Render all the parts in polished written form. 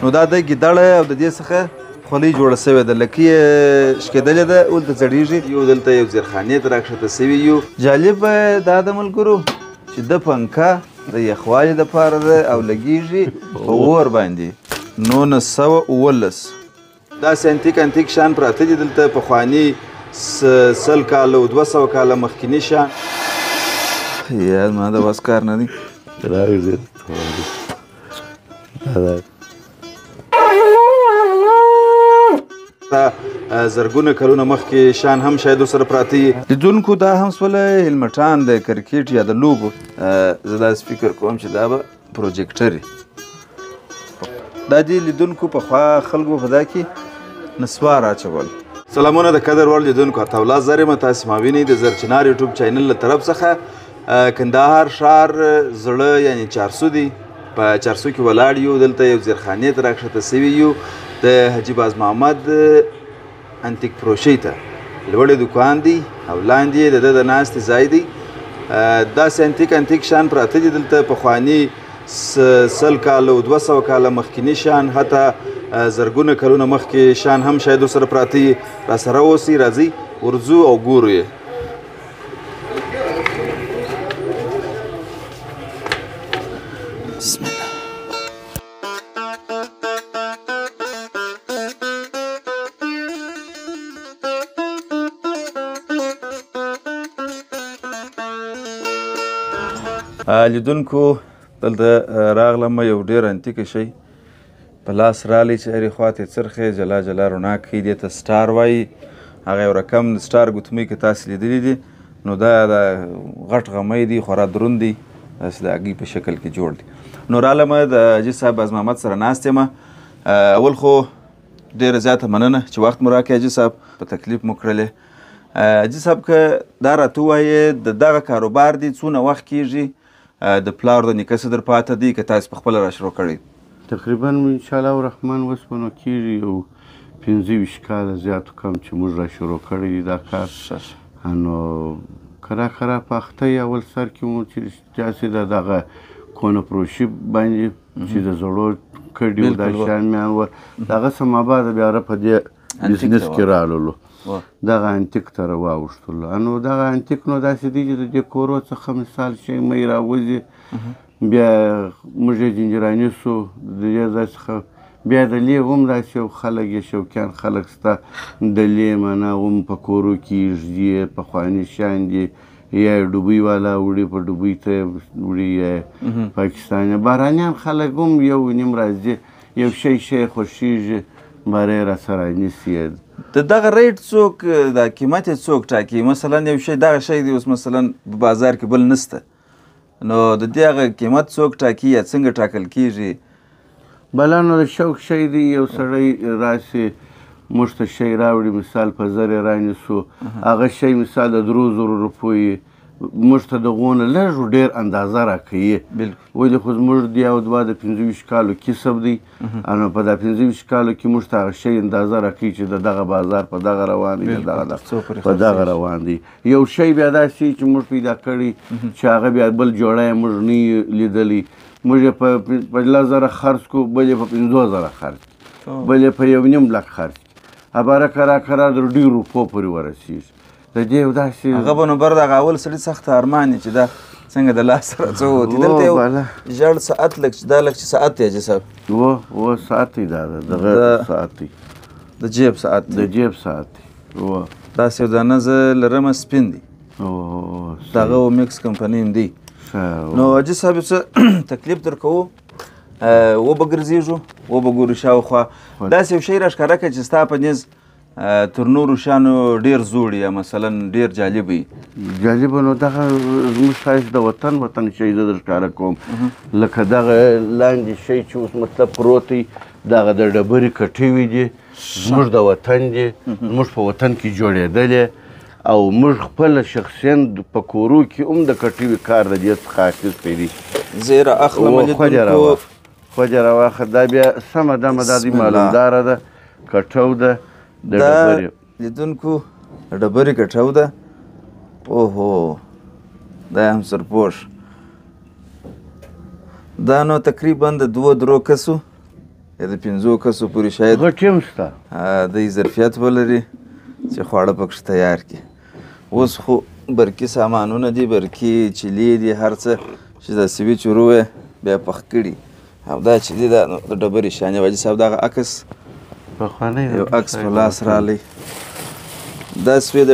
نو دا د ګیدړه او د دې څخه خولۍ جوړه سوې ده لکه یې شکېدلې ده هلته ځړېږي یو دلته یو زیرخانې ته راکښته سوي یو جالبه دا د ملګرو چې د پنکه د یخوالي دپاره ده او لګېږي په اور باندې 1919 داسې انتیک شان پراته دي دلته پخواني 100 کاله او 200 کاله مخکیني شان یا زما د وس کار نه دی زرګونه کلونه مخکې شان هم شاید ورسره پراته وي لیدونکو دا هم سوله هلمټان د کرکټ یا د لوبو زه داسې فکر کوم چې دا به پروجیکټر دا دي لیدونکو پخوا خلکو په دا کې نسوار اچول سلامونه د قدر وړ لیدونکو عطاالله زر یم تاسې ما وینئ د زرچنار یوټیوب چینل له طرف څخه کندهار ښار زړه یعنې چارسو دی په چارسو کې ولاړ یو دلته یو زیرخانې ته راکښته سوي یو د حاجي باز محمد انتیک فروشۍ ته لوړې دوکان دی او لاندې د ده د ناستې ځای دی داسې انتیک شان پراته دي دلته پخواني 100 کاله او 200 کاله مخکیني شان حتی زرګونه کلونه مخکې شان هم شاید ورسره پراته وي راسره اوسئ راځئ ورځو او ګورو یې بسم الله لیدونکو دلته راغلم یو ډېر انتیکه شی په لاس رالی چې هرې خوا ته څرخې جلا جلا رڼا کوي دې ته سټار وایي هغه یو رقم د سټار ګوتمۍ که تاسې لیدلي دي نو دا د غټ غمی دی خورا دروند دی داسې د هګۍ په شکل کې جوړ دی نو رالمه د حاجي صاحب باز محمد سره ناست یمه اول خو ډېره زیاته مننه چې وخت مو راکړی حاجي صاحب په تکلیف مو کړلې حاجي صاحب که دا راته ووایې د دغه کاروبار دی څونه وخت کېږي د پلار د نیکه څه در پاته دی که تاسې پخپله را شروع کړی تقریبا انشاءالله الرحمن وسپنو کېږي یو 25 کاله زیاتو کم چې موږ را شروع کړی دی دا کار نو کرا په اخته اول سر کې مو چې داسې د دغه کونه فروشي باندې چې د زړو کډي و دا شیان مې و دغه څه مابعد بیا په دې بزنس کې راللو دغه انتیک ته راواوښتلو نو دغه انتیک نو داسې دی چې د دې کورو څخه مثال شی مې راوځي بیا موږ یې جنجراني سو د دې ځای څخه بیا د لې هم داسې یو خلک یې شوقیان خلک شته د لې معنا هم په کورو کې ږدي پخواني شیان دي یا ډوبۍ والا وړي په ډوبۍ ته وړي یا پاکستاني بهرانیان خلک هم یو نیم راځي یو شی خوښېږي باره یې راسره نیسي د دغه ریټ څوک دا قیمت یې څوک ټاکي مثلا یو شی دغه شی دی اوس مثلا په بازار کې بل نسته نو د دې هغه قیمت څوک ټاکي یا څنګه ټاکل کیږي بله نو د شوق شی دی یو سړی راسي موږ ته شی راوړي مثال په زر یې رانیسو هغه شی مثال د 3000 روپیو موږ ته د هغو نه لږ ډېر اندازه راکوي ولې خو زموږ د یو دوه د 25 کالو کسب دی نو په دا 25 کالو کې موږ ته هغه شی اندازه راکوي چې د دغه بازار په دغه روان دی په دغه روان دی یو شی بیا داسې چې موږ پیدا کړي چې هغه بیا بل جوړه یې موږ نه لیدلی موږ یې په 15,000 خرڅ کړو بل یې په 15,000 خرڅ بل یې په 1.5 لک خرڅ اباره کرا د 2 روپو پورې ورسېږي د دې یو داسې هغه به نو بر دغه اول سړي سخت ارمان چې دا څنګه د لاس سره څه وتي دلته یو ژړ ساعت لږ چې دا لږ چې ساعت دی حاجي صاحب و ساعت دی دا دغه ساعت دی د جیب ساعت د جیب ساعت دی داسې یو دانه زه لرمه سپین دی دغه میکس کمپنۍ هم دی نو حاجي صاحب څه تکلیف در کوو وبه ګرځېږو وبه ګورو شاوخوا داسې یو شی راښکاره کړه چې ستا په نیز تر نورو شیانو ډېر زوړ یا مثلا ډېر جالب وي جالبه نو دغه زموږ ښایست د وطن شی زه در ښکاره کوم لکه دغه لاندې شی چې اوس مطلب پروت دی دغه د ډبرې کټوي دي زموږ د وطن دي زموږ په وطن کې جوړېدلې او موږ خپله شخصیا په کورو کې هم د کټوي کار د دې څخه اخیستی دی زه یې رااخلم لیدونکو خوجه راواخه دا بیا سمه دمه دا دی معلومداره ده کټو ده د ډبرې لیدونکو د ډبرې کټو ده اوهو دا هم سرپوش دا نو تقریبا د 2-3 کسو یا د 5 کسو پورې شاید غټ ټیم شته دوی ظرفیت ولري چې خواړه پکښې تیار کړي. اوس خو برقي سامانونه دي، برقي چیلې دي، هر څه چې دا سویچ ورو یې بیا پخ کړي. او دا چې دي دا د ډبرې شانې واجد صاحب دغه عکس یو عکس په لاس رالی دا سوی د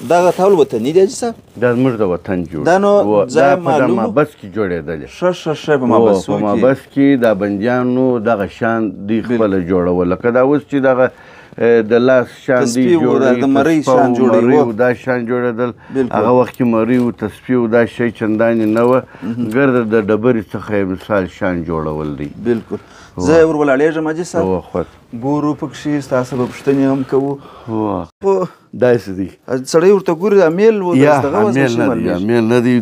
دغه ټول وطني دی حاجي صاحب؟ دا زموږ د وطن جوړ دا نو ځای دا په معلوم مابس کې جوړېدلې ښه په مابس په مابس کې دا بندیانو دغه شان دوی خپله جوړول. لکه دا اوس چې دغه د لاس شان دوی جوړوي، د مرۍ شان جوړوي، دا شان جوړېدل. هغه وخت کې مرۍ و تسپې و دا شی چندانې نه وه، ګرده د ډبرې څخه یې مثال شان جوړول دی. بلکل. زه یې ور ولاړېږم حاجي صاحب، ګورو پکښې، ستاسو به پوښتنې هم کوو. داسې دی سړی ورته ګوري امیل و یا امیل نه دی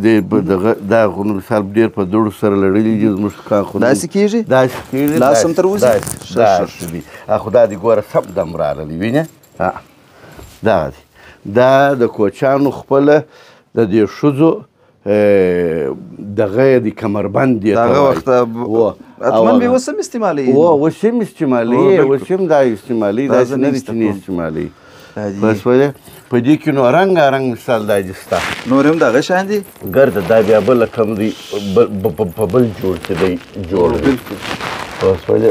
دا خو نو مثال ډېر په دوړو سره لړلي دي زموږ کان خو داسې کېږي لاس هم تر وځي داسې دي. خو دا دی ګوره سم دم راغلی وینې دغه دی. دا د کوچیانو خپله د دې ښځو دغه یې د کمربند دی دغه وخت حتما به اوس هم استعمالوي اوس هم استعمالوي اوس هم دا استعمالوي داسې نه دي چې نه استعمالوي. بس په دې کې نو رنګارنګ مثال دا دي ستا نور هم دغه شان دي ګرده دا بیا بله کم دی په بل جوړ چې دی جوړ بس ولې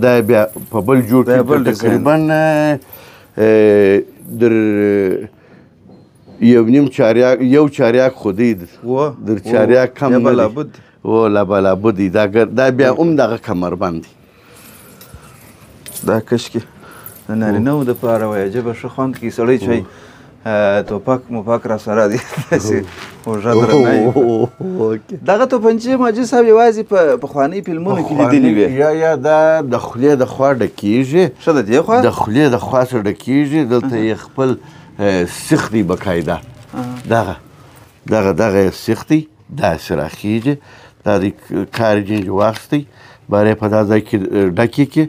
دا بیا په بل جوړ کې تقریبا در یو چاریاک خو دی در چاریاک کم نه دی لابد دی. دا بیا هم دغه کمربند دی. دا کشکې د نارینهو دپاره وایي عجبه ښه خوند کوي سړی چې توپک موپک را سره دی داسې اوږه درنه دغه توپنچې حاجي صاحب یوازې په پخوانۍ فلمونو کې لیدلې وې یا دا د خولې د خوا ډکېږي ښه د دې خوا د خولې د خوا څخه ډکېږي دلته یې خپل سیخ دی بقاعده دغه سیخ دی داسې راخیږي دا د کاري جنج واخیستی باره په دا ځای کې ډکې کړي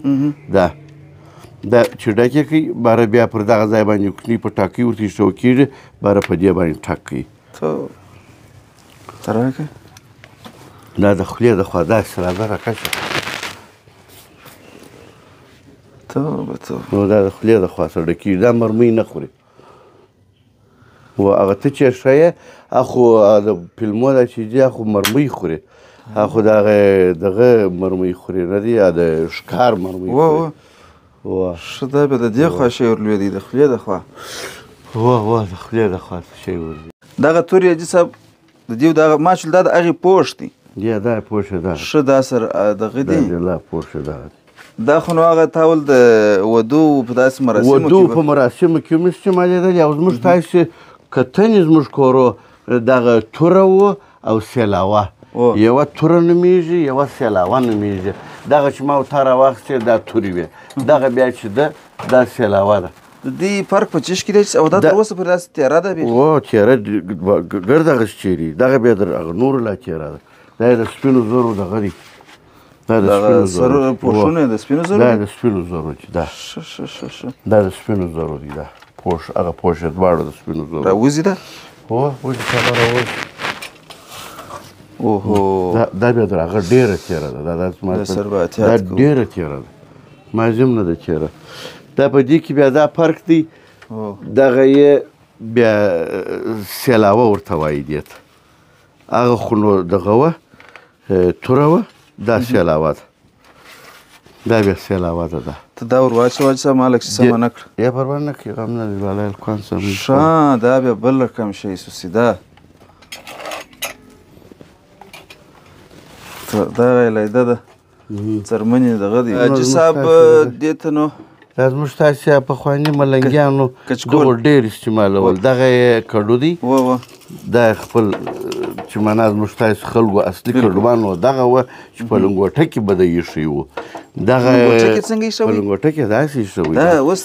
دا چې ډکې کړي باره بیا پر دغه ځای باندې کوچني پټاکۍ ورته ایښودل کېږي باره په دې باندې ټک کوي دا د خولې د خوا داسې راځه راکشه نو دا د خولې د خوا سره ډکېږي دا مرمۍ نه خوري و هغه ته چې ښه اخو د فلمو دا چې دي اخو مرمۍ خوري اخو دغه مرمۍ خوري نه دي د ښکار مرمۍ خوري ښه دا بیا د دې خوا شی ورلوېدی د خولې د خوا د خولې د خوا شی ورلوېدی دغه تورې حاجي صاحب د دې دغه ماشل دا د هغې پوښ دی یا دا پوښ ده ښه دا سره دغه دی لا پوښ ده دا خو نو هغه تاول د ودو په داسې مراسمو کې ودو په مراسمو کې هم استعمالېدل او زموږ تاسې کتنې زموږ کورو دغه توره و او سیلاوه یوه توره نومیږي یوه سیلاوه نومیږي دغه چې ما تا راواخیستې دا تورې وې دغه بیا چې ده دا سیلاوه ده د دې فرق په چیش کې دی او دا تر اوسه پورې داسې تیاره ده بیا تیاره ګرد هغسې چیرې دغه بیا د هغه نورو لا تیاره ده دا یې د سپینو زرو دغه دی دا د سپینو زرو پوښونه د سپینو زرو دا د سپینو زرو چې دا دا د سپینو زرو دی دا پوښ هغه پوښ یې دواړه د سپینو زرو راوځي ده وځي هغه راوځي دا بیا در هغه ډېره تیاره ده دا ډېره تیاره ده مازې هم نه ده تیاره دا په دې کې بیا دا فرق دی دغه یې بیا سیلاوه ورته وایي دې ته هغه خو نو دغه وه توره وه دا سیلاوه ده دا بیا سیلاوه ده ته دا ور واچوه حاجي صاحب ما لږ څه سمه نه کړه یا پروا نه کړي غم نه دی بالای الکوان سم ښه دا بیا بل رقم شی سو سیده دا لیده ده څرمنې دغه دی حاجي صاحب دې ته نو دا زموږ تاسې پخواني ملنګیانو دغو ډېر استعمالول دغه یې کډو دی دا خپل چې معنا زموږ تاسې خلکو اصلي کډوان و دغه وه چې په لنګوټه کې به د ایښی و دغه په لنګوټه کې داسې ایښوی دا اوس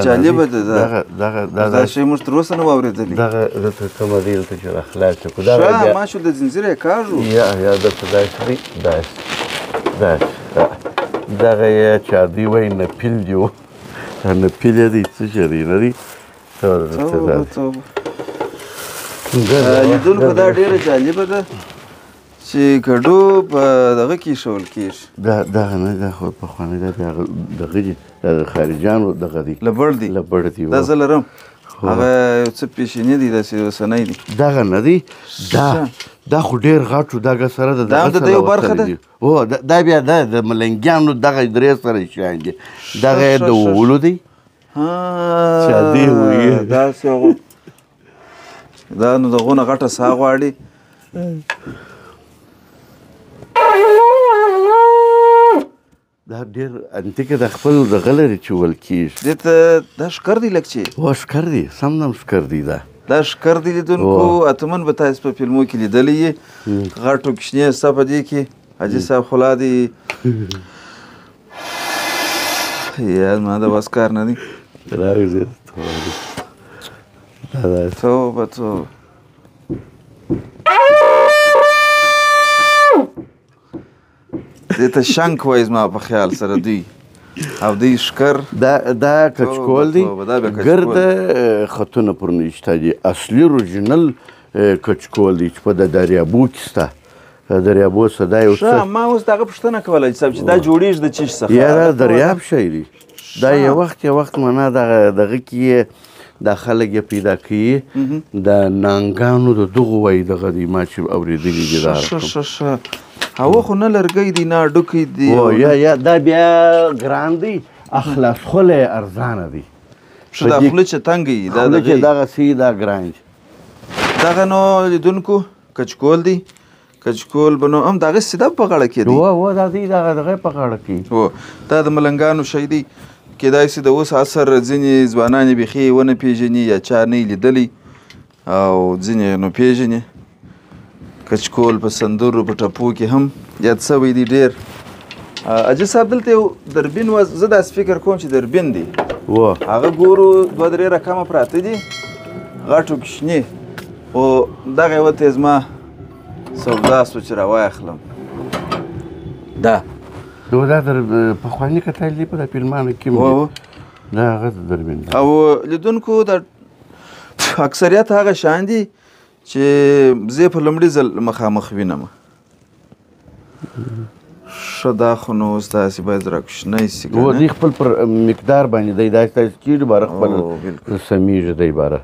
جالبه ده دا شی موږ تر اوسه نه و اورېدلی دغه دلته کومه دی دلته چې راخلاص کړو ښه ماشو د ځنځیر یې کاږو یا دلته داسې دی داسې دغه یې چې دوی وایي نپیل دی و نه پیلې دی څه شی دی نه دی لیدونکو دا ډېره جالبه ده چې کډو په دغه کې ایښول کېږي دغه نه دا خو پخوانی دا دغه دي دا د خارجیانو دغه دی لبړ دی دا زه لرم هغه یو څه پیشیني دي داسې اوسنی دي دغه نه دی دا خو ډېر غټ و دغه سره د دا هم د یو برخه ده هو دا بیا د ملنګیانو دغه درې سره شیان دي دغه یې د وولو دی داسې هغو دا نو دغونه غټه ساه غواړي دا ډېر انتیکه د خپل دغه لري چې ویل کېږي دې ته دا ښکر دی لږ چې هو ښکر دی سم نم ښکر دی دا ښکر دی لیدونکو اتمن به تاسې په فلمو کې لیدلی یې غټو کوچنۍ سته په دې کې حاجي صاحب خلا دی یا زما د بس کار نه دی توبه توبه دې ته شنک وایي زما په خیال سره دوی او دوی ښکر دا کچکول دی ګرده خطونه پر نشته دي اصلي اورجینل کچکول دی چې په د دریابو کې شته دریابو څخه دا یو څه ما اوس دغه پوښتنه کوله چې دا جوړېږي د چیش څخه یا دا دریاب شی دی دا یو وخت معنا دغه کې دا خلک یې پیدا کوي د نانګانو د دغو وایي دغه دی ما چې اورېدلي دي دا هوا خو نه لرګی دی نه هډوکی دی یا دا بیا ګران دی اخلاص خوله ارزانه دی دا خوله چې تنګ وي خوله چې دغسې دا ګران دی دغه نو لیدونکو کچکول دی کچکول به نو هم دغسې دا په غاړه کې دی دا دی دغه په غاړه کې هو دا د ملنګانو شی دی کیدای شي د اوس عصر ځینې ځوانان یې بیخي ونه پېژني یا چا نه یې لیدلی او ځینې نو پېژني کچکول په سندرو په ټپو کې هم یاد شوی دی ډېر اجي صاحب دلته یو دربین زه داسې فکر کوم چې دربین دی هغه ګورو دوه درې رقمه پراته دي غټو کوچني خو دغه یوه ته زما سودا سو چې راواخلم دا پخواني کتل دی په د فلمانو کې دا هغه دربین دی او لیدونکو د اکثریت هغه شان دي چې زه په لومړي ځل مخامخ وینم ښه دا خو نو اوس داسې باید راکوشنی سي و دوی خپل پر مقدار باندې دی داسې کېږي باره خپل سمیږي دی باره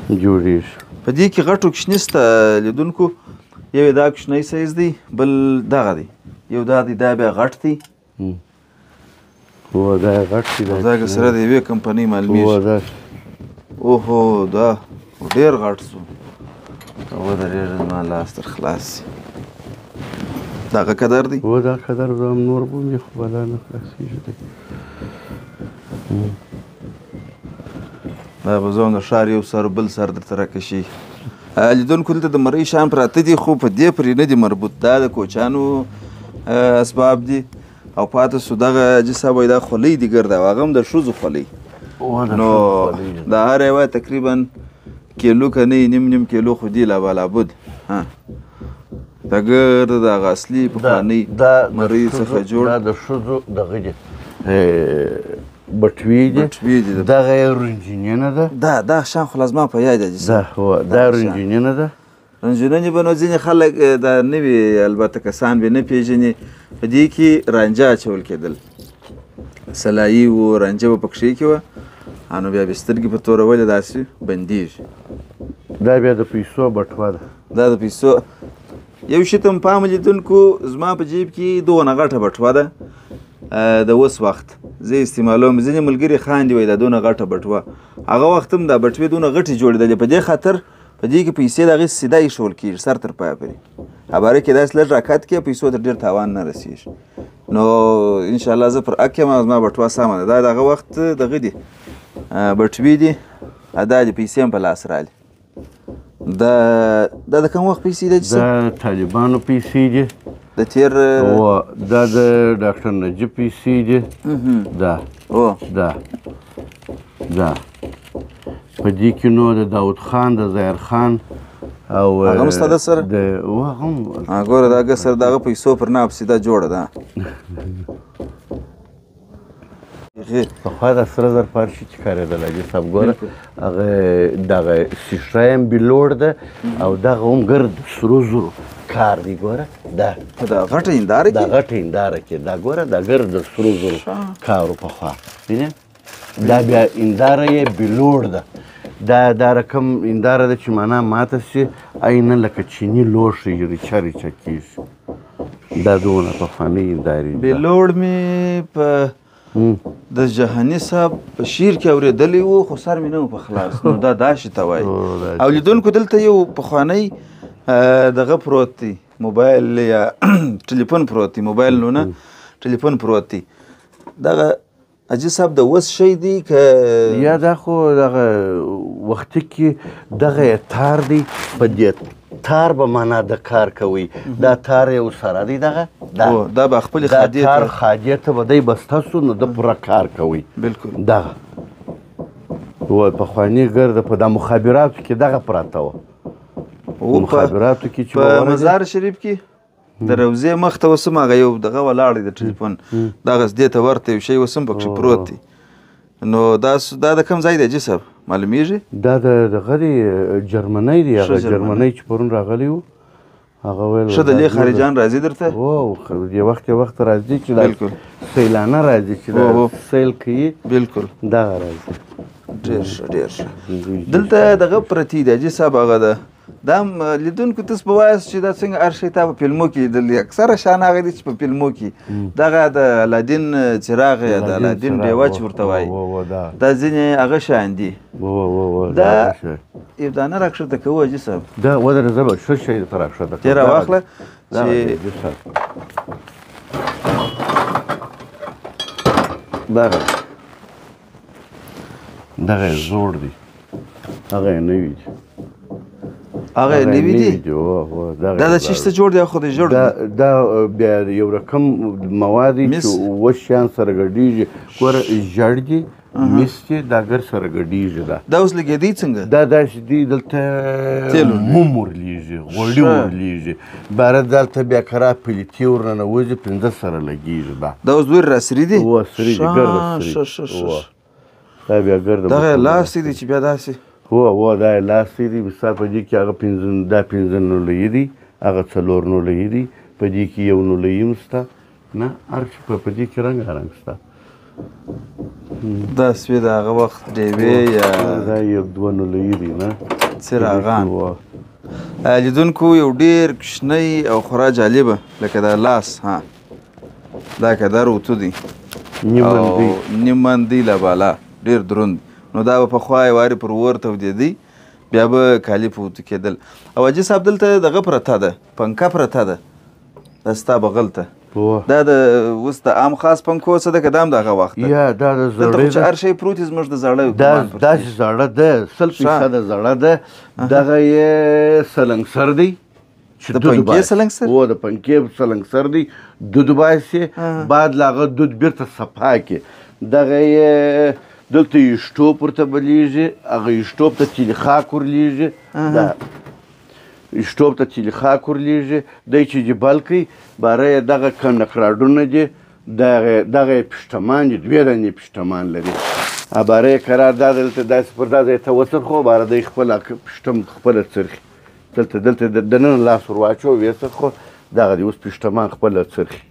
جوړېږي په دې کې غټو کوچني شته لیدونکو یو دا کوچنی سایز دی بل دغه دی یو دا دی دا بیا غټ دی هو دا غټ دی دا سره د یوې کمپنۍ معلومیږي اوهو دا ډېر غټ شو ودرېږه زما لاس تر خلاص شي دغه قدر دی دا قدر هم نور به مې خو بلا نه خلاصېږي دی دا به زه د ښار یو سر بل سر درته راکشي لیدونکو دلته د مرۍ شیان پراته دي خو په دې پورې نه دي مربوط دا د کوچیانو اسباب دي او پاته سو دغه حاجي صاحب وایي دا خولۍ دي ګرده او هغه هم د ښځو خولۍ نو دا هر یوه تقریبا کیلو که نه نیم کیلو خو دی لابد دا ګرده د هغه اصلي پخوانۍ مرۍ څخه جوړ دا د ښځو دغه دي بټوې دي دغه یې رنجینینه ده دا شان خو لازما په یاد دي دا رنجینینه ده رنجینینې به نو ځینې خلک دا نوي البته کسان به نه پېژني په دې کې رانجه اچول کېدل سلایي و رانجه به پکښې کې وه نو بیا به سترګې په تورولې داسې بندېږي دا بیا د پیسو بټوه ده دا د پیسو یو شي ته م پام لیدونکو زما په جیب کې دونه غټه بټوه ده د اوس وخت زه استعمالوم ځینې ملګري خاندي وایي دا دونه غټه بټوه هغه وخت هم دا بټوې دونه غټې جوړېدلې په دې خاطر په دې کې پیسې د هغې سیده ایښول کېږي سر تر پایه پورې هباره کې داسې لږ راکت کړې پیسو ته ډېر تاوان نه رسېږي نو انشاءالله زه پر حق یم زما بټوه سمه ده دا دغه وخت دغه دي بټوې دي دا د پیسې هم په لاس رالي دا د کوم وخت پیسې دي دا طالبانو پیسې دي د تیر دا د ډاکټر نجیب پیسې دي دا په دې کې نو د داود خان د ظاهر خان او هغه هم ستا د سره ګوره د هغه سره د هغه پیسو پر ناب سیده جوړه ده هغې پخوا د سره زر پارچې چې کارېدل حاجي صاحب ګوره هغه دغه سیشه یې بلوړ ده او دغه هم ګرد سرو زرو کار دی ګوره دا په دا غټه هنداره دا کې غټه هنداره کې دا ګوره دا ګرد سرو زرو کارو پخوا وینې دا بیا هنداره یې بلوړ ده دا رقم هنداره ده چې معنا ماته سي عینه لکه چیني لوښي ریچه ریچه کېږي دا دونه پخوانۍ هندارې دي بلوړ مې په د جهاني صاحب په شعر کې اورېدلی و خو سر مې نه و په خلاص نو دا داسې ته وایي او لیدونکو دلته یو پخوانی دغه پروت دی موبایل یا ټلیفون پروت دی موبایل نو نه ټلیفون پروت دی دغه حاجي صاحب د اوس شی دی که یا دا خو دغه وختي کې دغه تار دی په دې تار به معنا د کار کوي دا تار یو سره دی دغه دا به خپلې دا تار خادیې ته به دی بسته سو نو د پوره کار کوي بلکل دغه پخواني ګرده په دا مخابراتو کې دغه پراته وه مخابراتو کې چې په مزار شریف کې د روضې مخ ته اوس هم هغه یو دغه ولاړ دی د ټلیفون دغسې دې ته ورته یو شی اوس هم پکښې پروت دی نو دا د کوم ځای دی حاجي صاحب معلومیږي دا د دغه دی جرمنۍ دی هغه جرمنۍ چې پرون راغلی و هغه ویل ښه د لې خارجان راځي درته یو وخت راځي چې دا سیلانه راځي چې دا سیل کوي بلکل دغه راځي ډېر ښه ډېر ښه دلته دغه پرتې دی حاجي صاحب هغه ده دا هم لیدونکو تاسو به وایاست چې دا څنګه هر شی تا په فلمو کې لیدلي اکثره شیان هغه دي چې په فلمو کې دغه د الادین څراغ یا د الادین ډیوه چې ورته وایي دا ځینې هغه شیان دي دا یو دانه راکښته کوو حاجي صاحب دا ودرې زه به ښه شی درته راکښته دې راواخله چې دغه زوړ دی هغه یې نوي دي هغه یې نوي دي دا د چیشته جوړ دی خو د جوړ دی دا بیا یو رقم مواد دي چې اووه شیان سره ګډېږي ګوره ژړ دي مس چې دا ګر سره ګډېږي دا اوس لګېدی څنګه دا داسې دي دلته موم ورلېږي غوړي ورلېږي باره دلته بیا کراب پلیتې ورننوځي پنځه سره لګېږي دا اوس دوی راسري دي سري دي ګرده سري دا بیا ګرده دغه لاستې دي چې بیا داسې هو دا یې لاستې دي مثال په دې کې هغه دا پنځه نولۍ دي هغه څلور نولۍ دي په دې کې یو نولۍ هم شته نه هر څه په دې کې رنګارنګ شته دا سوی د هغه وخت ډیوې یا دا یو دوه نولۍ دي نه څراغان لیدونکو یو ډېر کوچنی او خورا جالبه لکه دا لاس ها دا که دا روتو دي نیم مندی له بالا ډېر دروند نو دا به پخوا یې وارې پر اور تودېدی بیا به کالي په اوتو کېدل او حاجي صاحب دلته دغه پرته ده پنکه پرته ده دا ستا بغل ته دا د اوس د عام خاص پنکو څه ده که دا هم د هغه وخت ده یا دا د دلته خو چې هر شی پروت وي زموږ د زاړه داسې زاړه ده 100% زاړه ده دغه یې سلنګسر دی د پنکې سلنګسر د پنکې سلنګسر دی دود باسي بعد له هغه دود بیرته صفا کړي دغه یې دلته یشټوپ ورته بلیږي هغه یشټوپ ته تیلي خاک ورلیږي دا یشټوپ ته تیلي خاک ورلیږي دی چې چې بل کوي باره یې دغه کنډکراډونه دي دغه یې پشتمان دي دوې دانې پشتمان لري باره یې قرار دا دلته داسې پر دا ځای ته وڅرخو باره دی خپله پشتم خپله څرخي دلته دننه لاس ور واچو ویې څرخو دغه دی اوس پشتمان خپله څرخي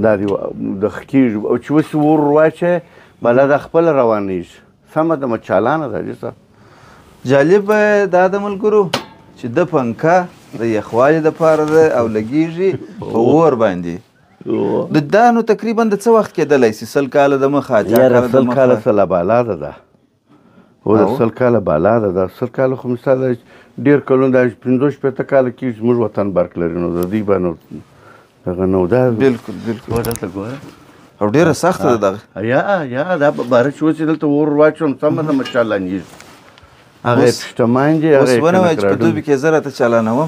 دا دی د کېږي او چې اوس ور واچوې بله دا خپله روانېږي سمه ده چالانه ده حاجي صاحب جالب دا د ملګرو چې د پنکه د یخوالي دپاره ده او لګېږي په اور باندې دا نو تقریبا د څه وخت کېدلی سي 100 کاله د مخه یاره 100 کاله سله بالا ده دا هو د 100 کاله بالا ده دا 100 کاله خو مثال ډېر کلونه دا 15 کاله کېږي زموږ وطن برق لري نو د دوی به دغه نو دا بلکل دلته ګوره او ډېره سخته ده دغه یا دا باره چې اوس یې دلته اور واچوم سمه ده مه چالانېږي هغه یې پشتمان دي اوس ونه وایه چې په دوبي کې زه راته چالانوم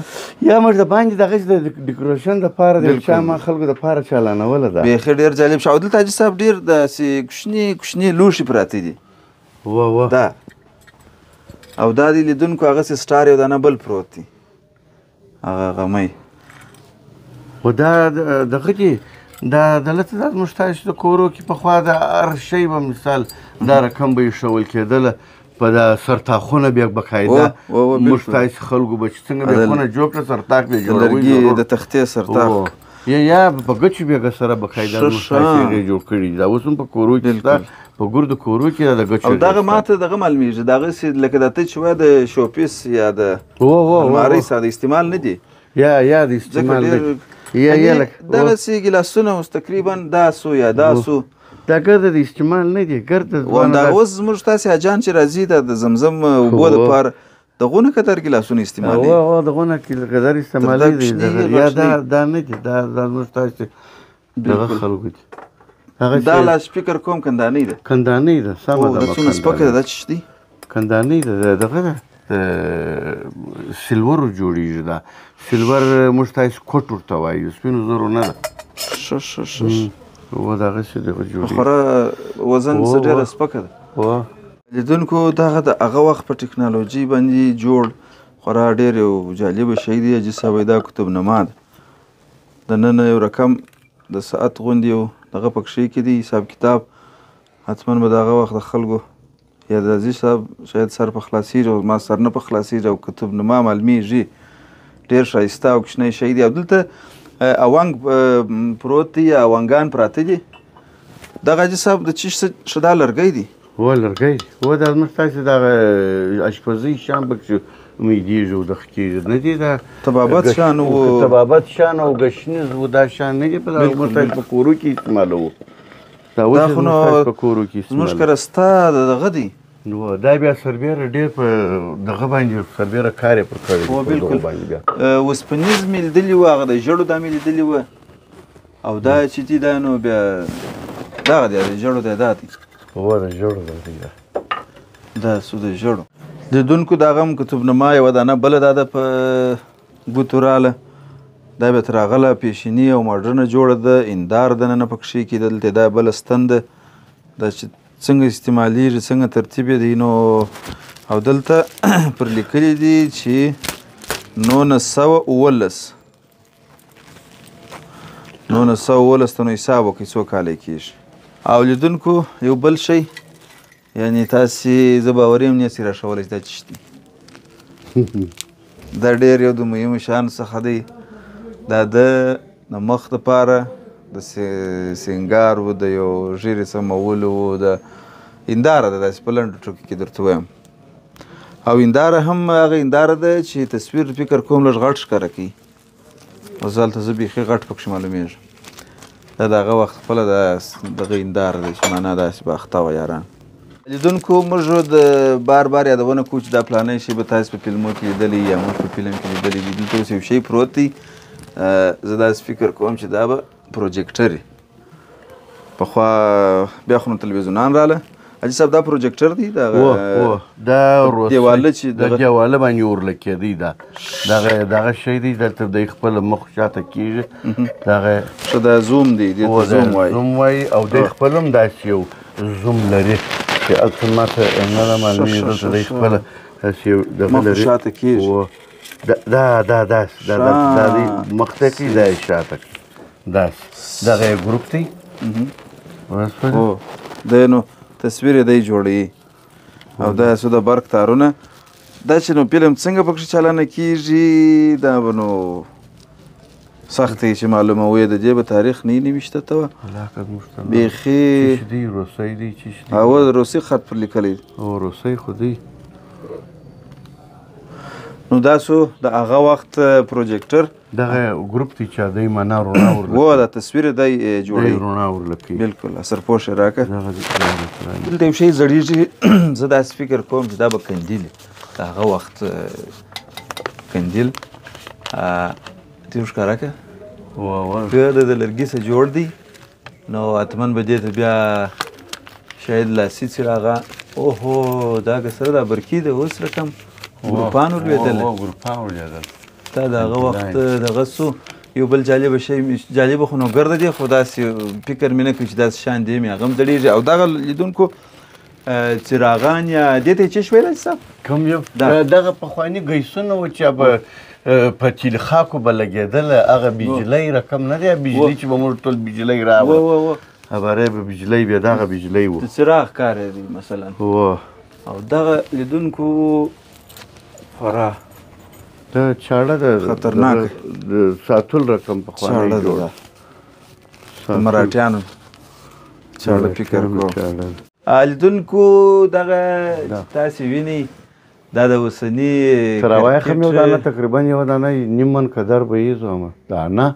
یا موږ د باندې دغه چې د ډیکوریشن دپاره د چا ما خلکو دپاره چالانوله ده بیخي ډېر جالب شو او دلته حاجي صاحب ډېر داسې کوچني لوښي پراته دي دا او دا د لیدونکو هغسې سټار یو دانه بل پروت دی هغه غمی خو دا دغه دي دا دلته دا زموږ تاسو د کورو کې پخوا د هر شی به مثال دا رقم به ایښول کېدله په دا سرتاخونه بیا بقاعده موږ تاسو خلکو به چې څنګه بیا خونه جوړ کړه سرتاق بیا جوړوي د تختې سرتاق یا په ګچو بیا سره بقاعده موږ تاسو یې جوړ کړي دا اوس هم په کورو کې شته په ګردو کورو کې د ګچو او دغه ماته دغه معلومیږي دغسې لکه د ته چې وایه د شوپیس یا د المارۍ ساده استعمال نه دي یا د استعمال دغسې ګیلاسونه اوس تقریبا دا سو یا دا سو دا ګرده د استعمال نه دي ګرده همدغه اوس زموږ تاسې حاجان چې راځي د زمزم اوبو دپاره دغونه قطر ګیلاسونه استعمالوي دغونه قطر استعمالوي یا دا نه دي دا زموږ تاسې دغه خلکو دي دا لاس فکر کوم کندانۍ ده کندانۍ ده سمه ده دا څونه سپکه ده دا څه دي کندانۍ ده دغه ده د سلورو جوړېږي دا سلور موږ تاسې کوټ ورته وایو سپینو زرو نه ده ښه و دغسې دغه جوړېږي خورا وزن څه ډېره سپکه ده لیدونکو دغه د هغه وخت په ټکنالوژي باندې جوړ خورا ډېر یو جالبه شی دی حاجي صاحب دا کتب نما ده دننه یو رقم د ساعت غوندې یو دغه پکښې کې دی حساب کتاب حتما به د هغه وخت د خلکو یا د عزیز صاحب شاید سر په خلاصېږي او ما سر نه په خلاصېږي او کتب نما معلومیږي ډېر ښایسته او کوچنی شی دی او دلته اونګ پروت دی یا اونګان پراته دي دغه حاجي صاحب د چی څه دا لرګی دی لرګی و دا زموږ تاسې دغه اشپزۍ شیان پکښې امیدېږي او دغه کېږي نه دي دا طبابت شیان و طبابت شیان او ګشنیز و دا شیان نه دي په دغه زموږ تاسې په کورو کې استعمالوو دا اوس زموږ تاسې په کورو کې استعمالوو زموږ کرسته دغه دی نو دا بیا سربیره ډېر په دغه باندې سربیره کار یې پر کړی بالکل اوسپنیز مې لیدلي وو هغه د ژړو دا مې لیدلي وو او دا چې دي دا نو بیا دغه دی د ژړو دی دا دی د ژړو دی دا سو د ژړو لیدونکو دغه هم کتب نما یوه دانه بله دا ده په ګوتو راله دا بیا تر هغه له پیشني او ماډرنه جوړه ده هندار دننه پکښې کې دلته دا بله ستن ده دا چې څنګه استعمالیږي څنګه ترتیب یې دی نو او دلته پر لیکلي دي چې 1919 ته نو حساب وکړئ څو کاله کېږي او لیدونکو یو بل شی یعنی تاسې زه باوري یم نیسئ راښولی چې دا څه دي دا ډېر یو د مهمو شیانو څخه دی دا د مخ دپاره د سینګار و د یو ږیرې سمولو و د هنداره ده داسې په لنډو ټکو کې درته وایم او هنداره هم هغه هنداره ده چې تصویر فکر کوم لږ غټ ښکاره کوي اوس هلته زه بیخي غټ پکښې معلومیږي دا د هغه وخت خپله دغه هنداره ده چې معنا داسې باخته وه یاران لیدونکو موږ د بار بار یادونه کوو چې دا پلانی شی به تاسې په فلمو کې لیدلی یا موږ په فلم کې لیدلی دي دلته اوس یو شی پروت دی زه داسې فکر کوم چې دا به پروجیکټر پخوا بیا خو نو تلویزیونان راله حاجي صاحب دا پروجیکټر دی دا دیواله چې د دیواله باندې ورلکېدی دغه شی دی دلته دی خپل مخ شاته کېږي دغه ښه دا زوم دی دې ته زوم وایي او دی خپل هم داسې یو زوم لري چې هلته ماته نه ده معلومېږي دلته دی خپله داسې یو دغه لري مخ شاته کېږي دا دی مخ ته کوي دا یې شاته کوي داسې دغه یې ګروپ دی دی نو تصویر یې دی جوړوي او دا څو د برق تارونه دا چې نو فلم څنګه پکښې چالانه کېږي دا به نو سخت دی چې معلوموي د دې به تاریخ نه نوشته ته وه بیخي روسی دی هو د روسي خط پر لیکلی او روسی خو دی نو دا سو د هغه وخت پروجیکټر دغه ګروپ دی چې دی معنا روڼا ورلکوي و دا تصویر دی جوړوي روڼا ورلکوي بالکل اثرپوش یې راکړه دلته یو شی زړېږي زه داسې فکر کوم چې دا به کندیل د هغه وخت کندیل ته یې ښکاره کړه که د لرګي څخه جوړ دی نو حتما به دې ته بیا شاید لاسي څراغه اوهو دا که سره دا برقي ده اوس رقم ګروپان ورلوېدل دا د هغه وخت دغه سو یو بل جالبه شی جالبه خو نو ګرده دی خو داسې فکر مې نه کوي چې داسې شیان دی مې هغه هم زړېږي او دغه لیدونکو څراغان یا دې ته یې څه شویلی صاحب کوم یو دغه پخواني ګیسونه وو چې به په تیل خاکو به لګېدله هغه بجلۍ رقم نه دی بجلۍ چې به موږ ټول بجلۍ راوړه خبرې به بجلۍ بیا دغه بجلۍ و د څراغ کار دی مثلا او دغه لیدونکو خورا دا چاړه ده خطرناک د ساتل رقم پخوانی جوړه د مراټیانو چاړه فکر کوم لیدونکو دغه تاسې وینئ دا د اوسني تر وایخه مې یو دانه تقریبا یو دانه نیم من قدر به یې زومه دانه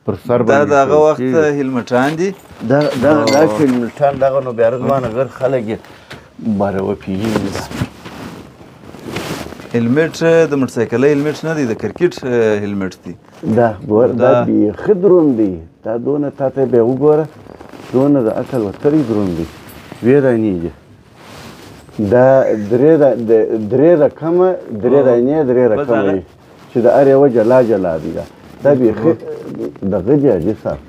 پر سر دا د هغه وخت هلمټان دي دا چې هلمټان دغه نو بیا رضوانه غر خلک یې باره وپېژني هلمټ د موټرسایکلۍ هلمټ نه دی د کرکټ هلمټ دی دا بیخي دروند دی دا دونه تا ته بیا وګوره دونه د عقل وتلی دروند دی ویې رانیږي دا درې رقمه درې دانې درې رقمه وي چې د هر یوه جلا جلا دي دا بیخي دغه دی حاجي صاحب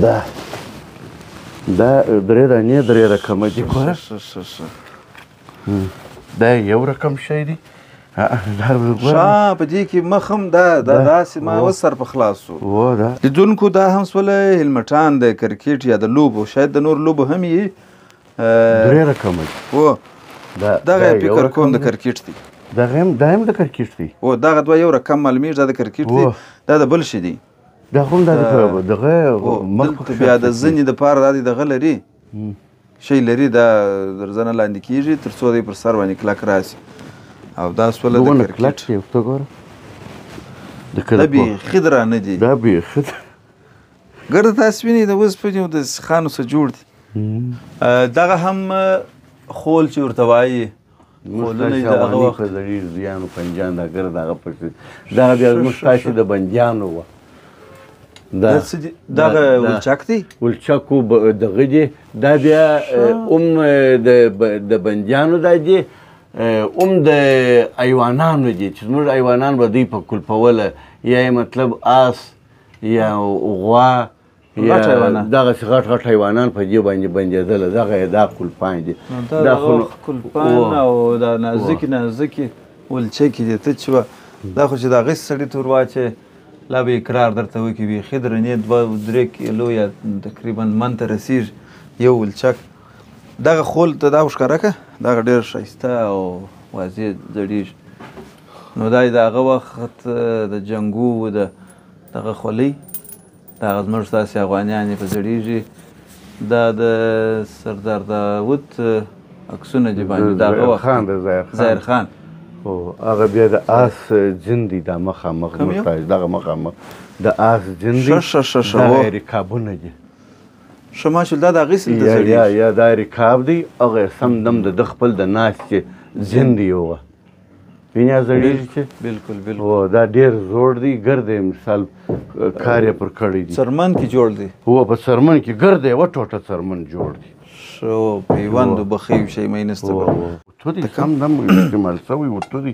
دا درې دانې درې رقمه دي ګوره دا یو رقم شی دی شا په دې کې مخ هم دا داسې ما اوس سر په خلاص و لیدونکو دا هم سوله هلمټان د کرکټ یا د لوبو شاید د نور لوبو هم یې درې رقمه دي و دغه فکر کوم د کرکټ دی دا هم د کرکټ دی و دغه دوه یو رقم معلومیږي دا د کرکټ دی دا د بل شي دی دا هم دغه دلته بیا د ځینې دپاره دا دی دغه لري شی لري دا درځنه لاندې کېږي تر څو دی پر سر باندې کلک راسي او دا سوله د کرکټ دا بیخي درانه دي دا بیخي ګرده تاسې وینئ د اوسپنې او د سیخانو څخه جوړ دي دغه هم خول چې ورته وایي خولونه یې د هغه وخت په زړي زیانو پنجان دا ګرد هغه پټ دغه بیا زموږ تاسې د بندیانو وه دغه ولچک دی ولچک دغه دی دا بیا د بندیانو دا دی د ایوانانو دي چې زموږ ایوانان به دوی په کلپوله یا یې مطلب آس یا غوا یا دغسې غټ غټ حیوانان په دې باندې بندېدله دغه یې دا کلپان دي دا کلپان او دا نازکې ولچکې دي ته چې وه دا خو چې د هغسې سړي ته ور واچې لا به اقرار درته وکړي بیخي درنې 2-3 کیلو یا تقریبا من ته رسېږي یو ولچک دغه خول ته دا ښکاره که دغه ډېر ښایسته او واضح زړېږي نو دا د هغه وخت د جنګو د دغه خولۍ د هغه زموږ ستاسې افغانیان یې په زړېږي دا د سردار داود عکسونه دي باندې د هغه وخت ظاهر خان هغه بیا د آس جن دی دا مخامخ دغه مخامخ د آس جن دی دغه رکابونه دي ښه ماشال دا د هغې سلته زړېږي یا دا رکاب دی هغه سم دم د خپل د ناستې جن دی یوه وینې زړېږي چې بالکل دا ډېر زوړ دی ګرد یې مثال کار یې پر کړی دی څرمن کې جوړ دی په څرمن کې ګرد یې یوه ټوټه څرمن جوړ دی ښه پیوند و بخۍ شی مینسته ورته دی سم دم استعمال شوی ورته دی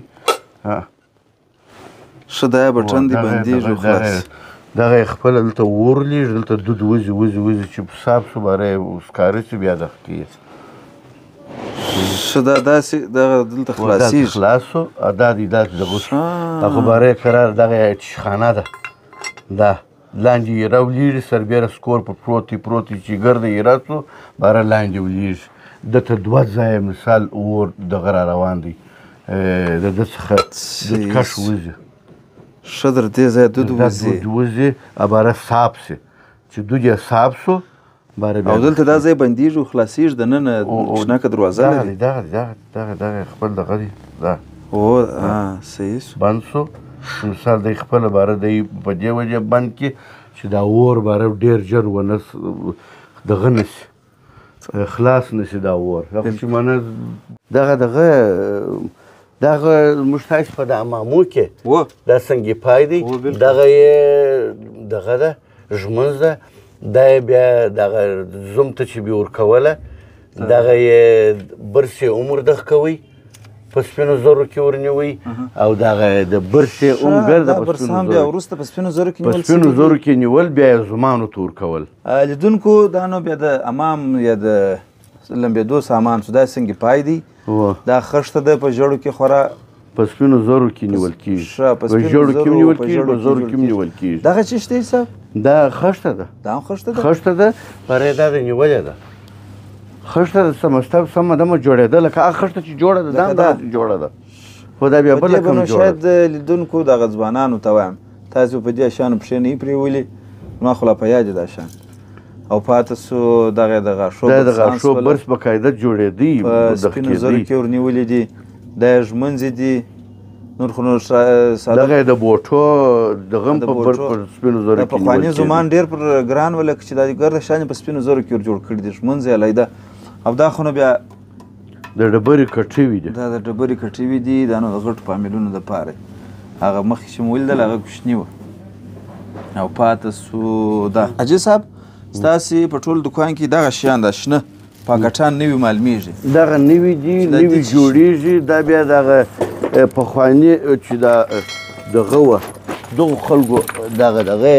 ښه دا یې بټن دی بندېږي خلاص دغه یې خپله دلته اور لېږي دلته دود وځي چې صاف شو باره یې ښکاره شي بیا دغه کېږي ښه دا داسې دغه دلته خلاصېږي خلاص شو دا دی داسې دغه شو هغه باره یې قرار دغه تشخانه ده دا لاندې یې راولېږي سربیره سکور په پروت دی چې ګرده یې راسو باره لاندې ولېږي دته 2 ځایه مثال اور دغه را روان دی د ده څخه دودکش وځي ښه در دې ځایه دود وځي باره صاف شي چې دود یې صاف شو او دلته دا ځای بندېږي او خلاصېږي دننه شنکه دروازه لري دغه خپل دغه دی دا صحیح شو بند شو مثال دی خپله باره دی په دې وجې بند کړي چې دا اور باره ډېر ژر ونه دغه نه شي خلاص نه شي دا اور چې معنی دغه موږ تاسې په د امامو کې دا سنګي پای دی دغه یې دغه ده ژمنځ ده دا یې بیا دغه زوم ته چې بې ورکوله دغه یې برسې عمر دغه کوئ په سپینو زرو کې ورنیوئ او دغه د برسې ګرده په سپینو زرو کې نیول بیا یې زمانو ته ورکول لیدونکو دا نو بیا د امام یا د لمبېدو سامان شو دا سنګي پای دی دا خښته ده په ژړو کې خورا په سپینو زرو کې نیول کېږي، په ژړو کې نیول کېږي، په زرو کې نیول کېږي. دغه چیشته دی صاحب؟ دا خښته ده. دا هم خښته ده؟ خښته ده، پرې دا د نیولې ده. خښته ده سمه دمه جوړېده، لکه هغه خښته چې جوړه ده دا هم دغه جوړه ده، خو دا بیا بله کوم جوړه ده. شاید لیدونکو دغه ځوانانو ته وایم تاسو په دې شیانو پښې نه یې پرېولي، ما خو لا په یاد دا شیان او پاته سو دغه د غاښو دا د غاښو برس بقاعده جوړېدی، په سپینو زرو کې ورنیولي دي، دا یې ژمنځې دي، نور خو نور دغه یې د بوټو دغه هم په سپینو زرو کې پخواني زمان ډېر پر ګران و، لکه چې دا ګرده شیان په سپینو زرو کې ور جوړ کړي دي، ژمنځ یې علیده. او دا خو نو بیا د ډبرې کټوي دي، دا د ډبرې کټوي دي، دا نو د غټو فامیلونو دپاره. هغه مخکې چې مو ولیدل هغه کوچني وه او پاته سو دا. حاجي صاحب ستاسې په ټول دکان کې دغه شیان دا شنه پاکټان نوي معلومیږي؟ دغه نوي دي، نوي جوړیږي. دا بیا دغه پخواني چې دغه وه دغو خلکو دغه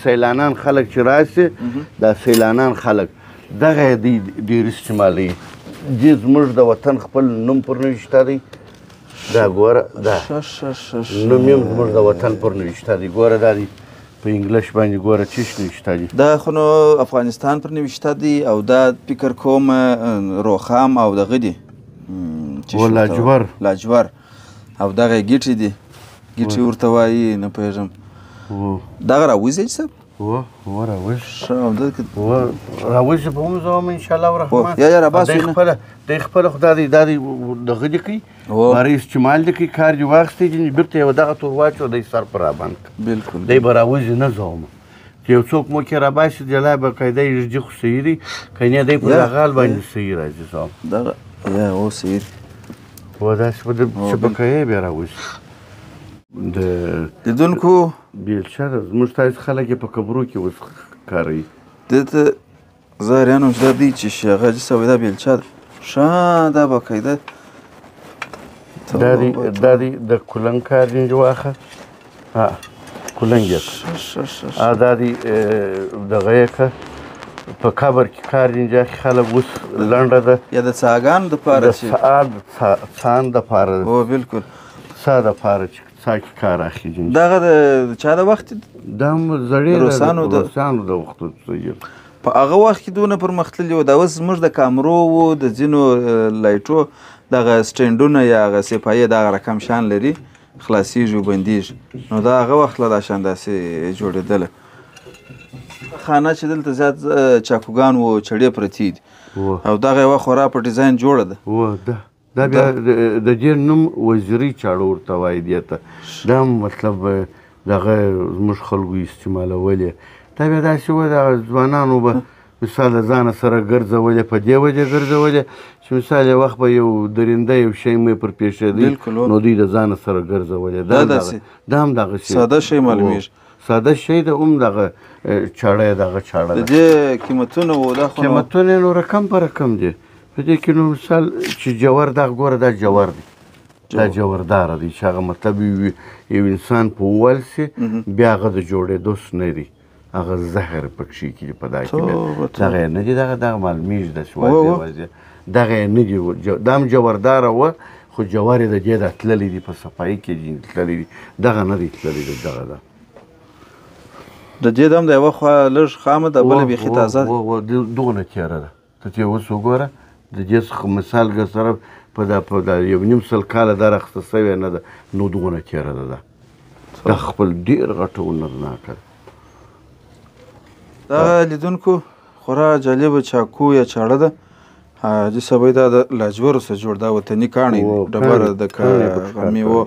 سیلانان خلک چې راسي، دا سیلانان خلک دغه یې دوی ډېر استعمالوي. دې زموږ د وطن خپل نوم پر نوشته دی، دا ګوره دا نوم یې زموږ د وطن پر نوشته دی، ګوره دا دی په انګلیش باندې ګوره چیش نوشته دي. دا خو نو افغانستان پر نوشته دی او دا فکر کوم روخام او دغه دي و لاجور او دغه ګیټې دي، ګیټې ورته وایي، نه پوهېږم. دغه راوځي صاحب؟ راوځي به هم زه هم انشاءالله الرحمن. یا راباسو دی خپله خو دا دی دغه دې کوي، باره استعمال دې کوي، کار دې واخیستی دي، بېرته یې دغه تور واچو دی سر پر رابند کړه. بلکل دی به راوځي نه زه ومه چې یو څوک مو کې راباسي جلا باقاعده یې ږدي خو صحیح دی، که نه دی په دغال باندې صحیح راځي صاحب. دغه یا او صحیح و داسې په شبکه یې بیا راوځي. د لیدونکو بیلچه ده، زموږ تاسې خلک یې په قبرو کې اوس کاروي. دې ته زه حیران وم چې دا دی چې شي هغه حاجي صاحب دا بیلچه ده، ښه دا باقاعده دا دی د کولنګ کارنج واخه، کولنګ یې کړه، دا دی دغه یې کړه په قبر کې کارنج اخي خلک اوس لنډه ده، یا د څاګانو دپاره چې څان دپاره، هو بلکل څا دپاره چې څا کې کار اخلي. دغه د چا د وخت دا هم زړې روسانو د وختو په هغه وخت کې دونه پرمختللي وو. دا اوس زموږ د کامرو و د ځینو لایټو دغه سټینډونه یا هغه سپایې دغه رقم شان لري، خلاصېږي و بندېږي، نو دا هغه وخت له دا شان داسې جوړېدله. خانه چې دلته زیات چاکوګان و چړې پرتې دي او دغه یوه خورا په ډیزاین جوړه ده. دا بیا د دې نوم وزیري چاړه ورته وایي دې ته، دا مطلب دغه زموږ خلکو استعمالولې. دا بیا داسې وه دغه ځوانانو به مثال د ځانه سره ګرځولې، په دې وجه ګرځولې چې مثال یو وخت به یو درنده یو شی مې پر پېښېدی نو دوی د ځانه سره ګرځولې. دا هم دغه شی ساده شی معلومېږي، ساده شی د دغه چاړه دغه چاړه د دې قیمتونه و دا خو قیمتونه نو رقم په رقم دي. په دې کې نو مثال چې جوار دغه ګوره دا جوار دی، دا جورداره دی چې هغه مطلب یو انسان په وویل سي بیا هغه د جوړېدو نه دی، هغه زهر پکښې کېږي په دا کې، دغه یې نه دي، دغه معلومېږي داسې وضع دغه یې نه دي. دا هم جورداره وه خو جوار یې د دې دا تللی دي، په صفایي کې تللی دي، دغه نه دی تللی دی، دغه ده د دې دم د یوه خوا لږ خامه ده، بله بیخي تازه ده، دغونه تېره ده. ته چې اوس وګوره د دې څخه مثال که سره په دا یو نیم سل کاله دا راخیسته سوې نه ده، نو دغونه تېره ده. دا خپل ډېر غټه ونرناکه ده. دا لیدونکو خورا جالبه چاکو یا چاړه ده. حاجي صاحب دا د لاجورو څخه جوړ، دا وطني کاڼی ډبره د میوو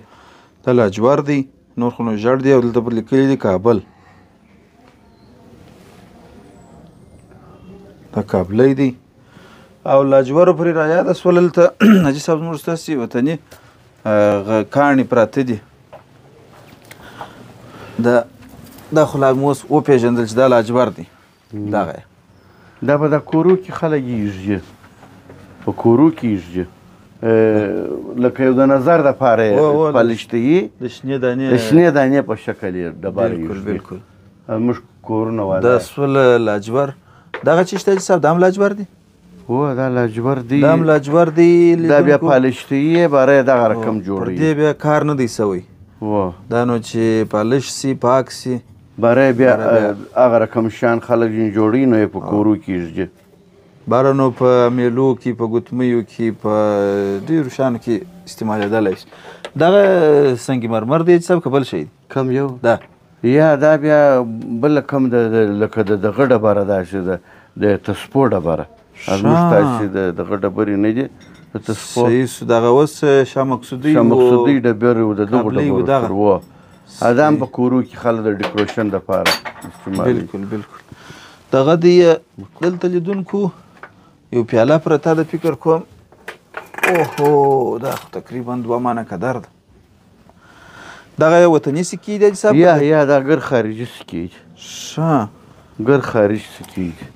دا لاجور دی، نور خو نو ژړ دی او دلته پر لیکلي دي کابل، دا کابلی دی او لاجورو پرې رایاده شول. دلته حاجي صاحب زموږ ستاسې وطني کاڼي پراته دي. دا خو لا مو اوس وپېژندل چې دا لاجور دی، دغه دا به د کورو کې خلک ایږدي، په کورو کې ایږدي، لکه یو د نظر دپاره یې پلشتهیي د شنې دانې په شکل یې ډبره ایږدي. موږ کورونه واده دا سول لاجور. دغه چې شته صاحب دا هم لاجور دی؟ هو دا لاجور دی دا هم لاجور دی دا بیا پالشته یې برای دغه رقم جوړوي پر دې بیا کار نه دی سوی هو دا نو چې پالش سي پاک سي برای بیا هغه رقم شان خلک جوړوي نو یې په کورو کېږي باره نو په میلو کې په ګوتمیو کې په ډېرو شیانو کې استعمالېدلی شي دغه سنگ مرمر دی صاحب که بل شی دی کم یو دا یا دا بیا بله کم لکه د دغه ډبره دا چې د تسپو ډبره زموږ تاسې د دغه ډبرې نه دي د تسپو صحیح سو دغه اوس شاه مقصودي ډبرې و د دغو ډبرو و دا هم په کورو کې خلک د ډیکوریشن دپاره استعمالوي بالکل بالکل دغه دی دلته لیدونکو یو پیاله پرته ده فکر کوم اوهو دا خو تقریبا 2 مانه قدر ده دغه یو وطني سکې دی صاحب یا دا ګر خارجي سکې دي ښه ګر خارج سکې دي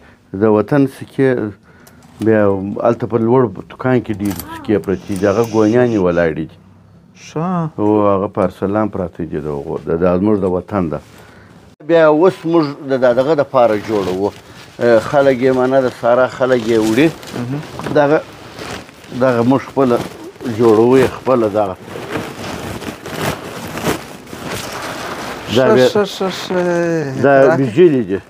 د وطن سکې بیا هلته په لوړ دوکان کې ډېر سکې پرتې دي هغه ګونیانې ولاړې دي ښه او هغه په ارسلان پراته دي د هغو دا زموږ د وطن ده بیا اوس موږ د دغه دپاره جوړوو خلک یې منه د سارا خلک یې وړي دغه موږ خپله جوړوو یې خپله دغه دا بیجلي دي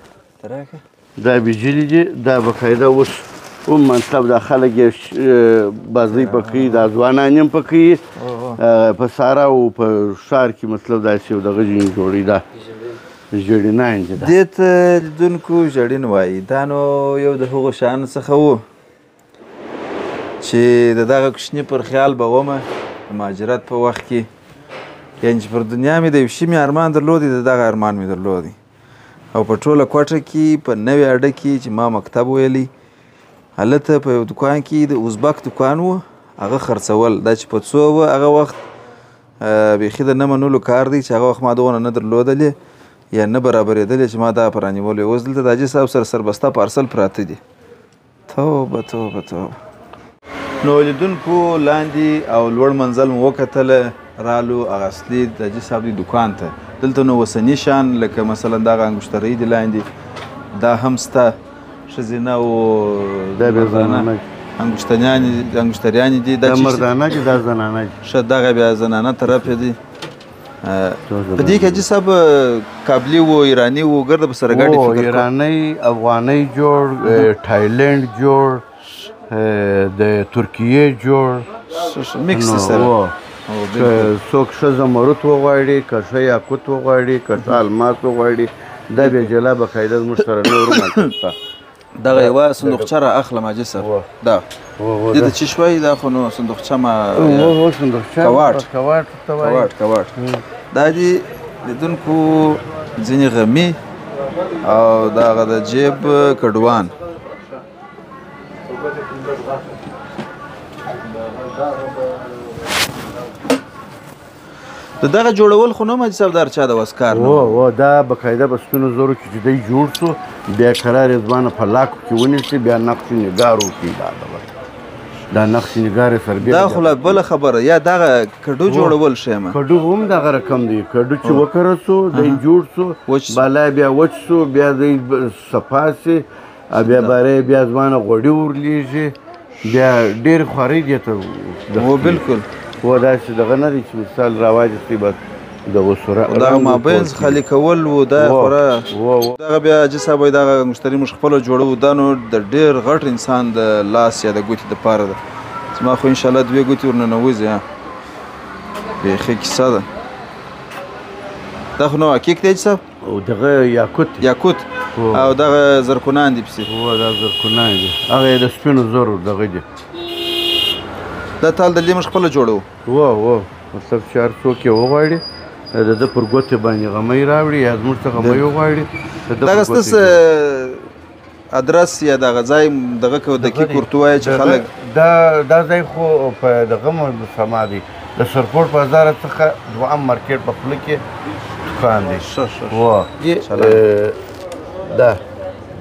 دا بیجلي دي دا باقاعده اوس هم مطلب دا خلک یې بازۍ په کوي دا ځوانان هم په کوي په سارا او په ښار کې مطلب داسې یو دغه ځینې جوړوي دا ژړینان دي دې ته لیدونکو ژړین وایي دا نو یو د هغو شیانو څخه و چې د دغه کوچني پر خیال به ومه د مهاجرت په وخت کې یعنې چې پر دنیا مې د یو شي مې ارمان درلودی د دغه ارمان مې درلودی او په ټوله کوټه کې په نوې اډه کې چې ما مکتب ویلی هلته په یو دوکان کې د ازبک دوکان و هغه خرڅول دا چې په څو و هغه وخت بیخي د نه منلو کار دی چې هغه وخت ما دغونه نه درلودلې یا نه برابرېدلې چې ما دا په رانیولو اوس دلته د حاجي صاحب سره سربسته پارسل پراته دي توبه توبه توبه نو لیدونکو لاندې او لوړ منزل مو وکتله رالو هغه اصلي د حاجي صاحب دی دوکان ته دلته نو اوسني شیان لکه مثلا دغه انګشترۍ دي لاندې دا هم سته ښځینه او دا بیا زنانه انګشتریانې دي دا مردانه دي دا زنانه دي ښه دغه بیا زنانه طرف یې دی په دې کې حاجي صاحب کابلي و ایراني و ګرده په سره ګاډي فکر ایراني افغاني جوړ تایلند جوړ د ترکیې جوړ میکس سره که څوک ښه زمرد وغواړي که ښه یاقوت وغواړي که ښه الماس وغواړي دا بیا جلا باقاعده زموږ سره نور مالته شته دغه یوه صندوقچه را اخلم حاجي صاحب دا دې ته چې شوی دا خو نو صندوقچه ما کواټ دا دي لیدونکو ځینې غمي او دغه د جیب کډوان د دغه جوړول خو نه حاجي صاحب د هر چا د وس کار نه دا باقاعده په سپینو زرو کې چې دی جوړ سو بیا قرار یې ځوانه په لاکو کې ونیسي بیا نقش نګار وکړي دا نقش نګار یې سر بیا دا خو لا بله خبره یا دغه کډو جوړول ښیم کډو هم دغه رقم دی کډو چې وکړه سو دی جوړ سو بالا بیا وچ سو بیا دی صفا سي بیا باره بیا ځوانه غوړي ورلیږي بیا ډېر خوارۍ دي ته هو بالکل و داسې دغه نه دی چې مثال راواجستې به دغه سره دغه مابینځ خالي کول و دا خوره دغه بیا حاجي صاحب وایي دغه مشتري موږ خپله جوړوو دا نو د ډېر غټ انسان د لاس یا د ګوتې دپاره ده زما خو انشاءالله 2 ګوتې ورننوځي بیخي کیسه ده دا خو نو حقیق دی حاجي صاحب او دغه یاقوت او دغه زرکونان دي پسې دا زرکونان دي هغه یې د سپینو زرو دغه دي دا تال د دې موږ خپله جوړوو مطلب چې هر څوک یې وغواړي د ده پر ګوتې باندې غمی راوړي یا زموږ څخه غمی وغواړي دغه ستاسو ادرس یا دغه ځای دغه که دقیق ورته ووایه چې خلک دا ځای خو په دغه مسما دی د سرپور بازار څخه دوام مارکیټ په خوله کې دوکان دی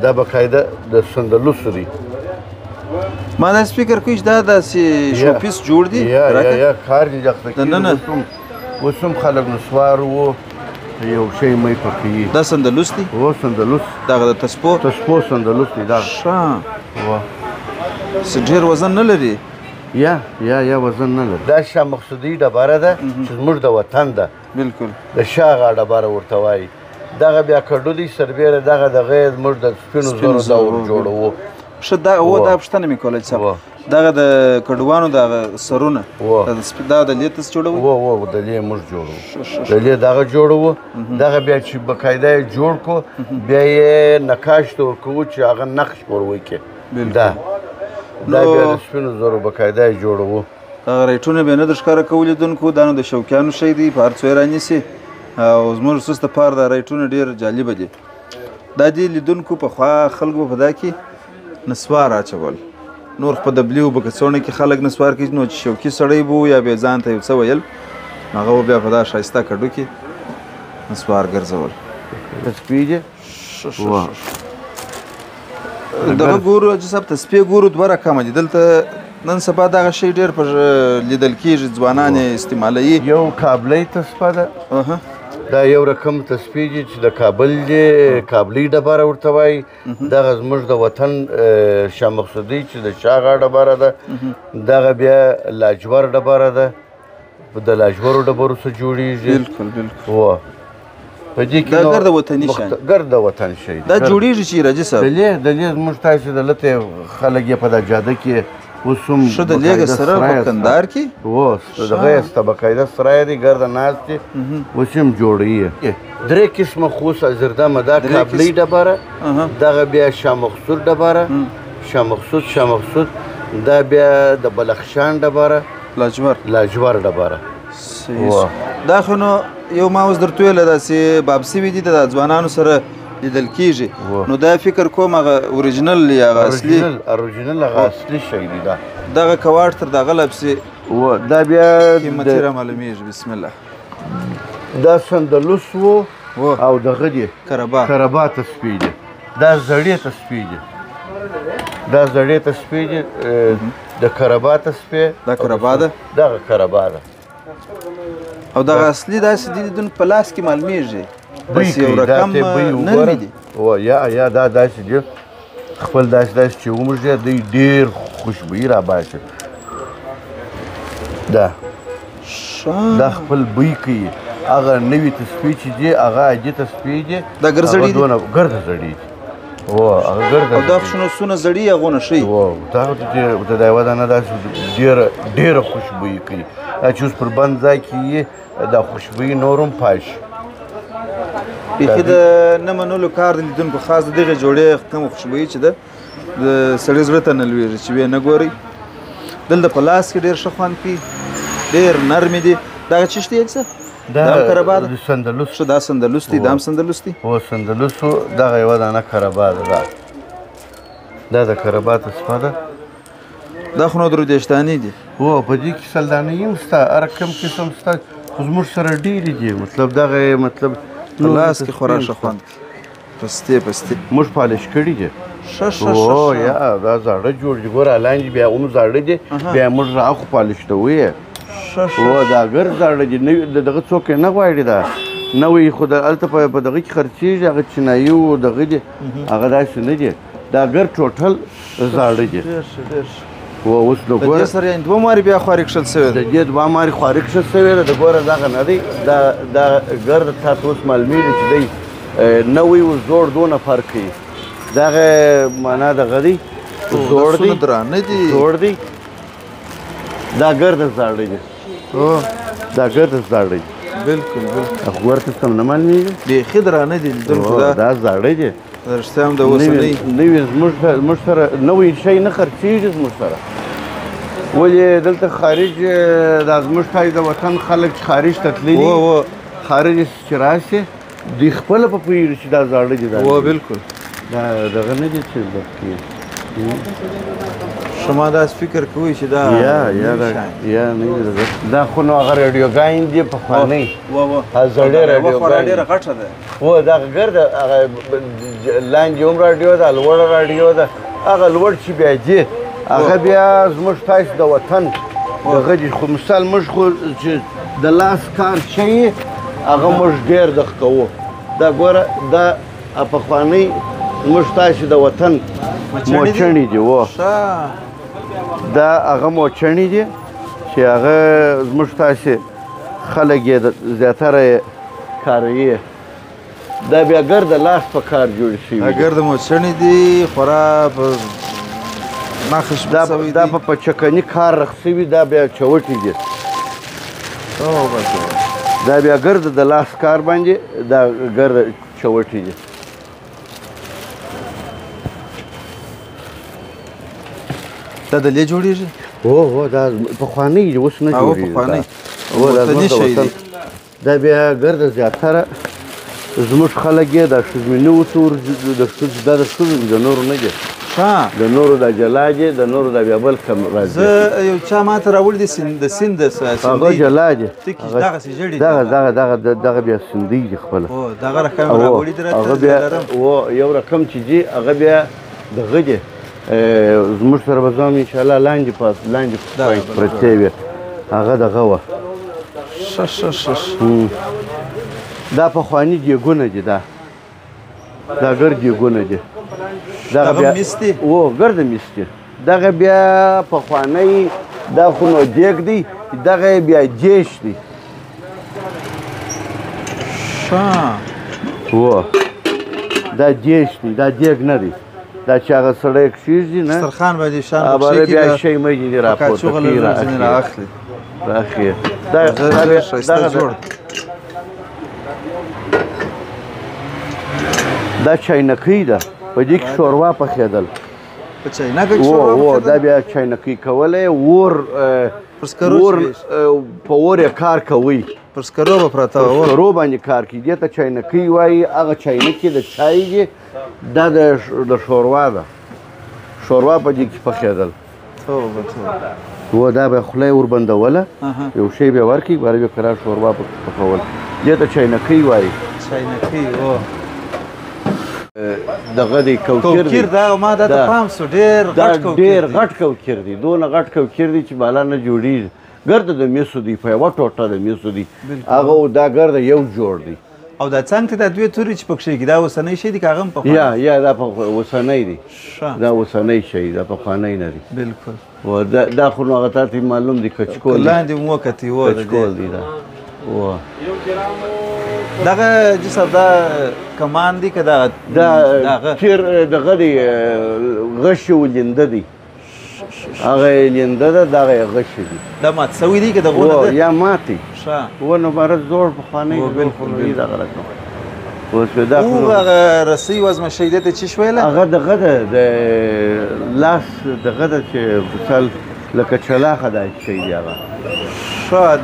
دا باقاعده د سندلوسو دی ما داسې فکر کوي چې دا داسې شوپیس جوړ دي یا کار دي دغه کې اوس هم خلک نسوار وو یو شی مې پکې دا سندلوس دی سندلوس دغه د تسپو سندلوس دی دا ښه ډېر وزن نه لري. یا وزن نه لري. دا شاه مقصودي ډبره ده چې زموږ د وطن ده. بالکل. د شاغه ډبره ورته وایي. دغه بیا کډو دي سربیره دغه زموږ د سپینو زرو دور جوړوو. ښه دا پوښتنه مې کوله چې دغه د کډوانو دغه سرونه دا د لې تاسو جوړوئ؟ د لې موږ جوړوو. د لې دغه جوړوو. دغه بیا چې باقاعده یې جوړ کړو بیا یې نقاش ته ورکوو چې هغه نقش ور وکړي. دا بیا د سپینو زرو باقاعده یې جوړوو. هغه ریټونه بیا نه در ښکاره کوو لیدونکو، دا نو د شوقیانو شی دی، په هر څو یې رانیسي او زموږ خصوص دپاره دا ریټونه ډېر جالبه دي. دا دي لیدونکو پخوا خلکو په دا کې نسوار اچول، نور په دبلي اوبه کڅوړه کې خلک نسوار کوي، نو چې شوقي سړی به یا بیا ځان ته یو څه ویل هغه به بیا په دا ښایسته کډو کې نسوار ګرځول. تسپیجه دغه ګورو حاجي صاحب تسپې ګورو دوه رقمه دي دلته نن سبا دغه شی ډېر په لیدل کېږي، ځوانان یې استعمالوي. یو کابلۍ تسپه ده. دا یو رقم تسپې دي چې د کابل دی، کابلۍ ډبره ورته وایي. دغه زموږ د وطن شاه مقصودي چې د شاغه ډبره ده. دغه بیا لاجور ډبره ده، د لاجورو ډبرو څخه جوړیږي. بالکل. په دې کې دا ګرد وطني شی، ګرد وطن شی دا جوړیږي چې راځي صاحب. د لې زموږ تاسو دلته خلک یې په دا جاده کې اوس هم ښه د لېږه سره په کندهار کې دغه یې سته باقاعده سرای دی ګرده ناست دی، اوس هم جوړوي. درې قسمه خوست زردمه، دا کابلۍ ډبره، دغه بیا شاه مقصود ډبره، شاه مقصود، دا بیا د بلخشان ډبره، لاجور ډبره. دا خو نو یو ما اوس درته ویله داسې باب سوي دي د ځوانانو سره لیدل کېږي، نو دا فکر کوم هغه اوریجنل یا هغه اصلي هغه اصلي شی دی. دغه کواړ تر دغه لپسې دا بیا قیمتي رامعلومېږي. بسم الله. دا سندلوس و او دغه دی کربا تسپې دی. دا زړې تسپې دی، د کربا تسپې. دا کربا ده، دغه کربا ده. او دغه اصلي داسې دي لیدونکو په لاس کې معلومېږي، بس یو رقم نرمې دي. یا دا داسې دي خپل داسې چې وموږي دوی ډېر خوشبويي راباسي. دا خپل بوی کوي. هغه نوي تسپې چې دي هغه عادي تسپې دي. دا ګرځړي دي، ګرده زړي دي. هغه ګرده. او دا شنو سونه زړي هغونه شي. دا د یوه دانه داسې ډېره خوشبويي کوي. چې اوس پر بند ځای کې یې دا خوشبويي نور هم پاشي. بیخي د نه منلو کار د لیدونکو خاص د دغې جوړې کومه خوشبويي چې ده د سړي زړه ته نه لوېږي چې ویې نه ګورئ. دلته په لاس کې ډېر ښه خوند کوي، ډېر نرمې دي. دغه چیشت دی څه؟ دا هم کربا ده؟ سندلوس. ښه دا سندلوس دی، دا هم سندلوس دی. سندلوس دغه یوه دانه کربا ده. دا د کربا تسپه ده. دا خو نو درودېشتاني دي. په دې کې سلدانۍ هم شته، هر کوم قسم شته، خو زموږ سره ډېرې دي. مطلب دغه په لاس کې خورا ښه خوند، پستې موږ پالش کړي دي. یا دا زاړه جوړ دي، ګوره لاندې بیا هم زاړه دي، بیا موږ راخو پالش کوو یې. دا ګر زاړه دي، دغه څوک یې نه غواړي. دا نوی خو هلته په دغه کې خرڅېږي، هغه چینایي و دغه دي، هغه داسې نه دي. دا ګر ټوټل زاړه دي. اوس نو ګوره د دې سره یعنې دوه مارې بیا خواري کښل سوې ده. د دې دوه مارې خواري کښل سوې ده. د ګوره دغه نه دی، دا ګرد تا ته اوس معلومېږي چې دی نوی و زوړ دونه فرق کوي. دغه معنا دغه دی زوړ دی، درانه دي، زوړ دی. دا ګرد زاړه دي، دا ګرد زاړه دي. بالکل. خو ورته ته نه معلومېږي، بیخي درانه دي لیدونکو. دا زاړه دي. رښتیا هم د اوسنۍ نوي زموږ سره نوی شی نه خرڅېږي زموږ سره. ولې دلته خارج دا زموږ ښایي د وطن خلک چې خارج ته تللي، خارج چې راشي دوی خپله په پوهېږي چې دا زاړه دي. بالکل. دا دغه نه دي چې شما داسې فکر کوئ چې دا یا نه دي. دا خو نو هغه راډیوګانې دي پخوانۍ، زړې راډیوګانې. ډېره غټه ده. دغه ګرده هغه لاندې هم راډیو ده، لوړه راډیو ده. هغه لوړ چې بیا دي هغه بیا زموږ تاسو د وطن دغه دي. خو مثال موږ خو چې د لاس کار شی هغه موږ ډېر دغه کوو. دا ګوره دا پخوانۍ موږ تاسو د وطن موچڼې دي. دا هغه موچڼې دي چې هغه زموږ تاسې خلک یې زیاتره یې کاروي. دا بیا ګرد لاس په کار جوړ شوي دا ګرد موچڼې دي خورا په نښه شوي دا په چکني کار رخ شوي. دا بیا چوټې دي. دا بیا ګرد د لاس کار باندې دا ګرد چوټې دي. دا د لې جوړېږي؟ هو دا پخوانۍ دي، اوس نه جوړېږي. دا بیا ګرد زیاتره زموږ خلک یې دا ښځمني وتور دا د ښځو دي، د نورو نه دي. د نورو دا جلا دي، د نورو دا بیا بل کم راځي. زه یو چا ماته راوړي دي د سیند هغه جلا دي. دغسې ژړې دي. دغه بیا سندۍ دي خپله. دغه رقم راوړي دي هغه بیا یو رقم چې دي هغه بیا دغه دي زموږ سره به ځم انشاءالله لاندې پرتې وي. هغه دغه وه. دا پخواني دیګونه دي. دا ګرد دیګونه دي. دغه مس دي؟ ګرد مس دي. دغه بیا پخوانی دا خو نو دیګ دی، دغه بیا جیش دی. دا جیش دی، دا دیګ نه دی. دا چې هغه سړی کښېږدي نه دسترخوان باندې شان بیا بیا شی مجې دي راپورته کوي رااخلي. دا چاینکۍ ده، په دې کې شوروا پخېدل. په چاینکۍ کې شوروا پخېدل؟ دا بیا چاینکۍ کولی اور په اور یې کار کوي. پر سکرو به پرته وه. پر سکرو باندې کار کوي. دې ته چاینکۍ وایي. هغه چاینکې د چای دي. دا د شوروا ده. شوروا په دې کې پخېدل. دا به خوله یې وربندوله، یو شی به یې ورکړي، بیا به کرار شوروا پخول. دې ته چاینکۍ وایي. چاینکۍ دغه دی کوکر دی. دا ما دا ته پام سو ډېر غټ کوکر دی. دونه غټ کوکر دی چې بالا نه جوړېږي. ګرد د میسو دی، په یوه ټوټه د میسو دی. هغه دا ګرد یو جوړ دی. او دا څنګ ته دا دوې تورې چې پکښې کښېږي دا اوسنی شی دی که هغه هم پخوانی؟ یا دا اوسنی دی. دا اوسنی شی دا پخوانی نه دی. بلکل. دا خو نو هغه تا ته معلوم دی کچکول دی. لاندې مو وکتې کچکول دی دا. دغه جسر دا کمان دی که دغه تیر دغه دی غش و لینده دی. هغه لینده ده، دغه یې غش دی. دا مات سوی دی که دغونه ده؟ یا ماتې. ونه باره زوړ پخوانی دی دغه رقم. او هغه رسۍ وزمه شی دی ته څه شویله؟ هغه دغه ده د لاس دغه ده چې مثال لکه چلاخه دا شی دی هغه.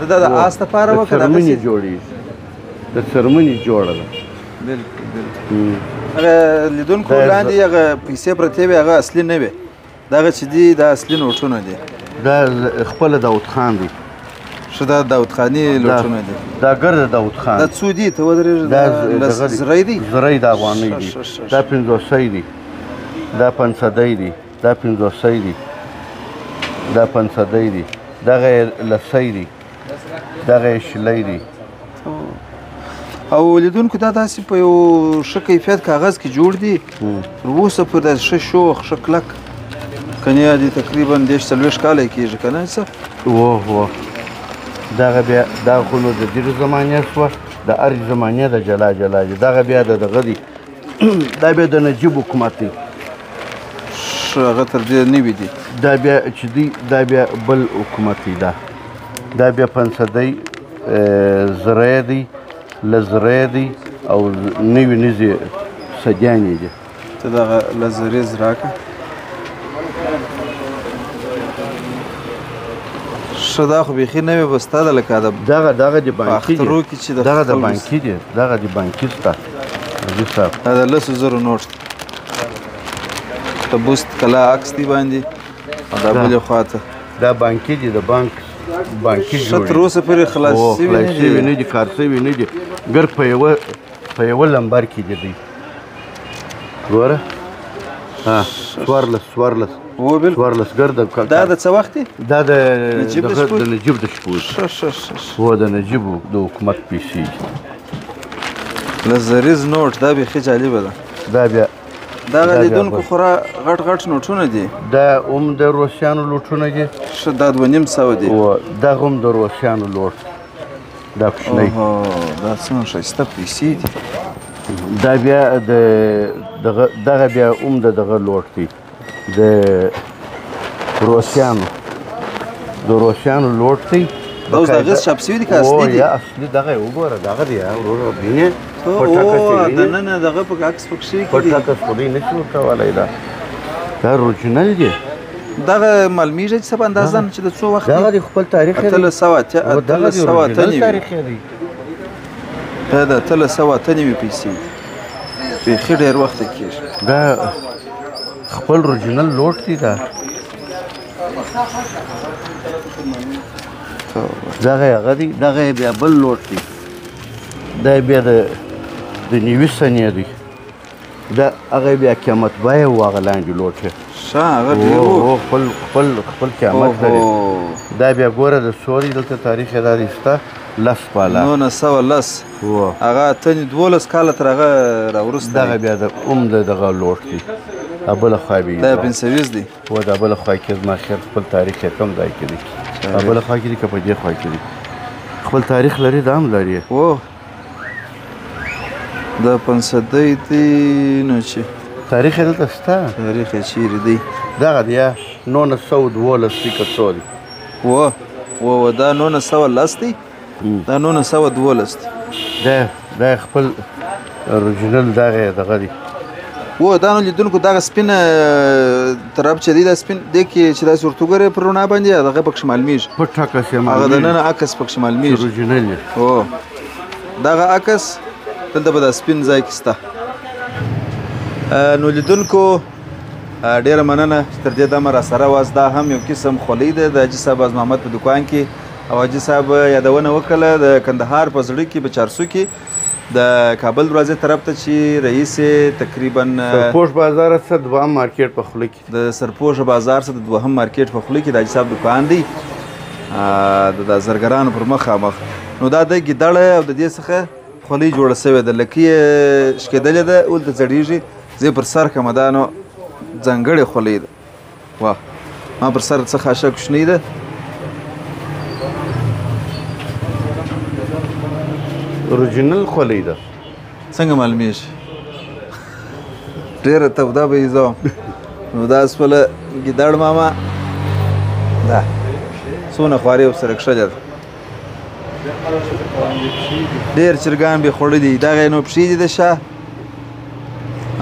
د آس دپاره وه که د څرمنې جوړېږي. د څرمنې جوړه ده. بلکل. هغه لیدونکو لاندې هغه پیسې پرتې وې هغه اصلي نه وې. دغه چې دي دا اصلي نوټونه دي. دا خپله داود خان دی. دا داود خاني لوټونه دي. دا ګرد داود خان. دا څو دي ته ودرېږه؟ دا زری دي؟ زری د افغانۍ دي. دا پنځوسی دي. دا پنځدی دي. دا پنځوسی دي. دا پنځدی دي. دغه یې لسی دي. دغه یې شلی دي. او لیدونکو دا داسې په یو ښه کیفیت کاغذ کې جوړ دي. تر اوسه پورې داسې ښه شوخ ښه کلک کنیا دي. تقریبا 30-40 کاله یې کېږي که نه څه؟ دغه بیا دا خو نو د ډېرو زمانې شوه. د هرې زمانې د جلا جلا دي. دغه بیا د دغه دی. دا بیا د نجیب حکومت دی. هغه تر دې نوي دي. دا بیا چې دی دا بیا بل حکومت دی. دا بیا پنځدی زری دی، لزری دی او نوي نزي سجانې دي. ته دغه لزریز راکړه. ښه دا خو بیخي نه وې بسته ده لکه دغه د بانکي دي. اخترو کې چې دغه د بانکي دي. دغه د بانکي سته. دا د 10,000 نوټ دی. د بوست کلا عکس دی باندې او دا بلې خواته دا بانکي دي. د بانکي ښه تر اوسه پورې خلاص شوي نه دي. کار شوي نه دي. ګر په یوه لمبر کې دي دوی. ګوره څوارلس ګرده. دا د څه وخت دی؟ دا د نجیب د شپو. د نجیب د حکومت پیسې دي. لزریز نوټ دا بیخي جالبه ده. دا بیا دغه لیدونکو خورا غټ غټ نوټونه دي دا هم د روسیانو لوټونه دي ښه دا 2.5 دي دغه هم د روسیانو لوټ دا کوچنی دا څومره ښایسته پیسې دي دا بیا دغه بیا هم د دغه لوټ دی د روسیانو لوټ دی دا اوس د هغې چاپ سوي دي که اصلي دي اصلي دغه یې وګوره دغه دی ورور بینې دننه دغه پکې عکس پکښې پټ عکس خو دوی نشي ورکولی دا اورجینل دی دغه معلومیږي چې څه په اندازه چې د څو وخت دغه د خپل تاریخ دی 1898 دا د 1898 پیسې بیخي ډېر وخت کېږي دا خپل اورجینل لوټ دی دا دغه هغه دی دغه بیا بل لوټ دی دا بیا د 90 سنې دی دا هغه بیا قیامت بیه و هغه لاندې لوټ دی ښه هغه ډېر و خپل قیامت لري دا بیا ګوره د سوري دلته تاریخ یې دا دی شته 10 پاله 1910 هغه اتنې 12 کاله تر هغه راوروسته دغه بیا د دغه لوټ دی بله خوا بیا دا 520 دی و دا بله خوا کې زما خیر خپل تاریخ یې کم ځای کې دی بله خوا کې دی که په دې خوا کې دی خپل تاریخ لري دا هم لري دا 500 دی نو چې تاریخ یې دلته شته تاریخ یې چیرې دی دغه دی 1912 دی که څو دی دا 1910 دی دا 1912 دی دا خپل اورجینل دغه دی دا نو لیدونکو دغه سپینه طرف چې دی دا سپین دی کې چې داسې ورته وګورې پر رڼا باندې هغه پکښې معلومیږي پټ عکس یې هغه دننه عکس پکښې معلومیږي اورجینل دی دغه عکس دلته به دا سپین ځای کې شته نو لیدونکو ډېره مننه چې تر دې دمه راسره واست دا هم یو قسم خولۍ ده د حاجي صاحب باز محمد په دکان کې او حاجي صاحب یادونه وکړله د کندهار په زړه کې په چارسو کې د کابل دروازې طرف ته چې رئیس تقریبا سرپوش بازار څخه دوهم مارکیټ په خوله کې د سرپوش بازار څخه د دوهم مارکیټ په خوله کې د حاجي صاحب دکان دی د زرګرانو پر مخامخ نو دا د ګیدړه او د دې څخه خولۍ جوړه سوې ده لکۍ یې شکېدلې ده ولته ځړېږي زه پر سر کړمه دا نو ځانګړې خولۍ ده ما پر سر څه خاشه کوچنۍ ده اورجینل خولۍ ده څنګه معلومیږي ډېره توده به یې زه نو دا سپله ګیدړ ماما دا څونه خوارې ورسره کښلې ده ډېر چرګان به خوړلي دغه یې نو پښې دي د شا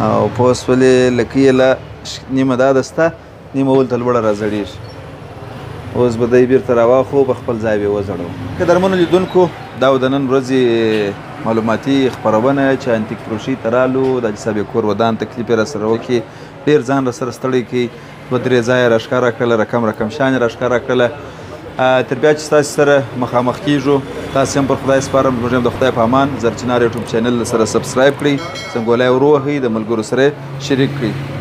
او په اوسپلې لکۍ یې له نیمه دا ده سته نیمه ولته لوړه راځړېږي اوس به دی بیرته راواخو په خپل ځای به یې وځړو قدرمنو لیدونکو دا و د نن ورځې معلوماتي خپرونه چې انتیک فروشي ته رالو د حاجي صاحب کور ودان تکلیف یې راسره وکړي ډېر ځان راسره ستړی کړي دوه درې ځایه راښکاره کړله رقم شان یې راښکاره کړله تر بیا چې ستاسو سره مخامخ کیږو تاسې هم پر خدای سپارم زموږ هم د خدای په امان زرچینار یوټیوب چینل سره سبسکرایب کړئ څنګولی ور ووهئ د ملګرو سره شریک کړئ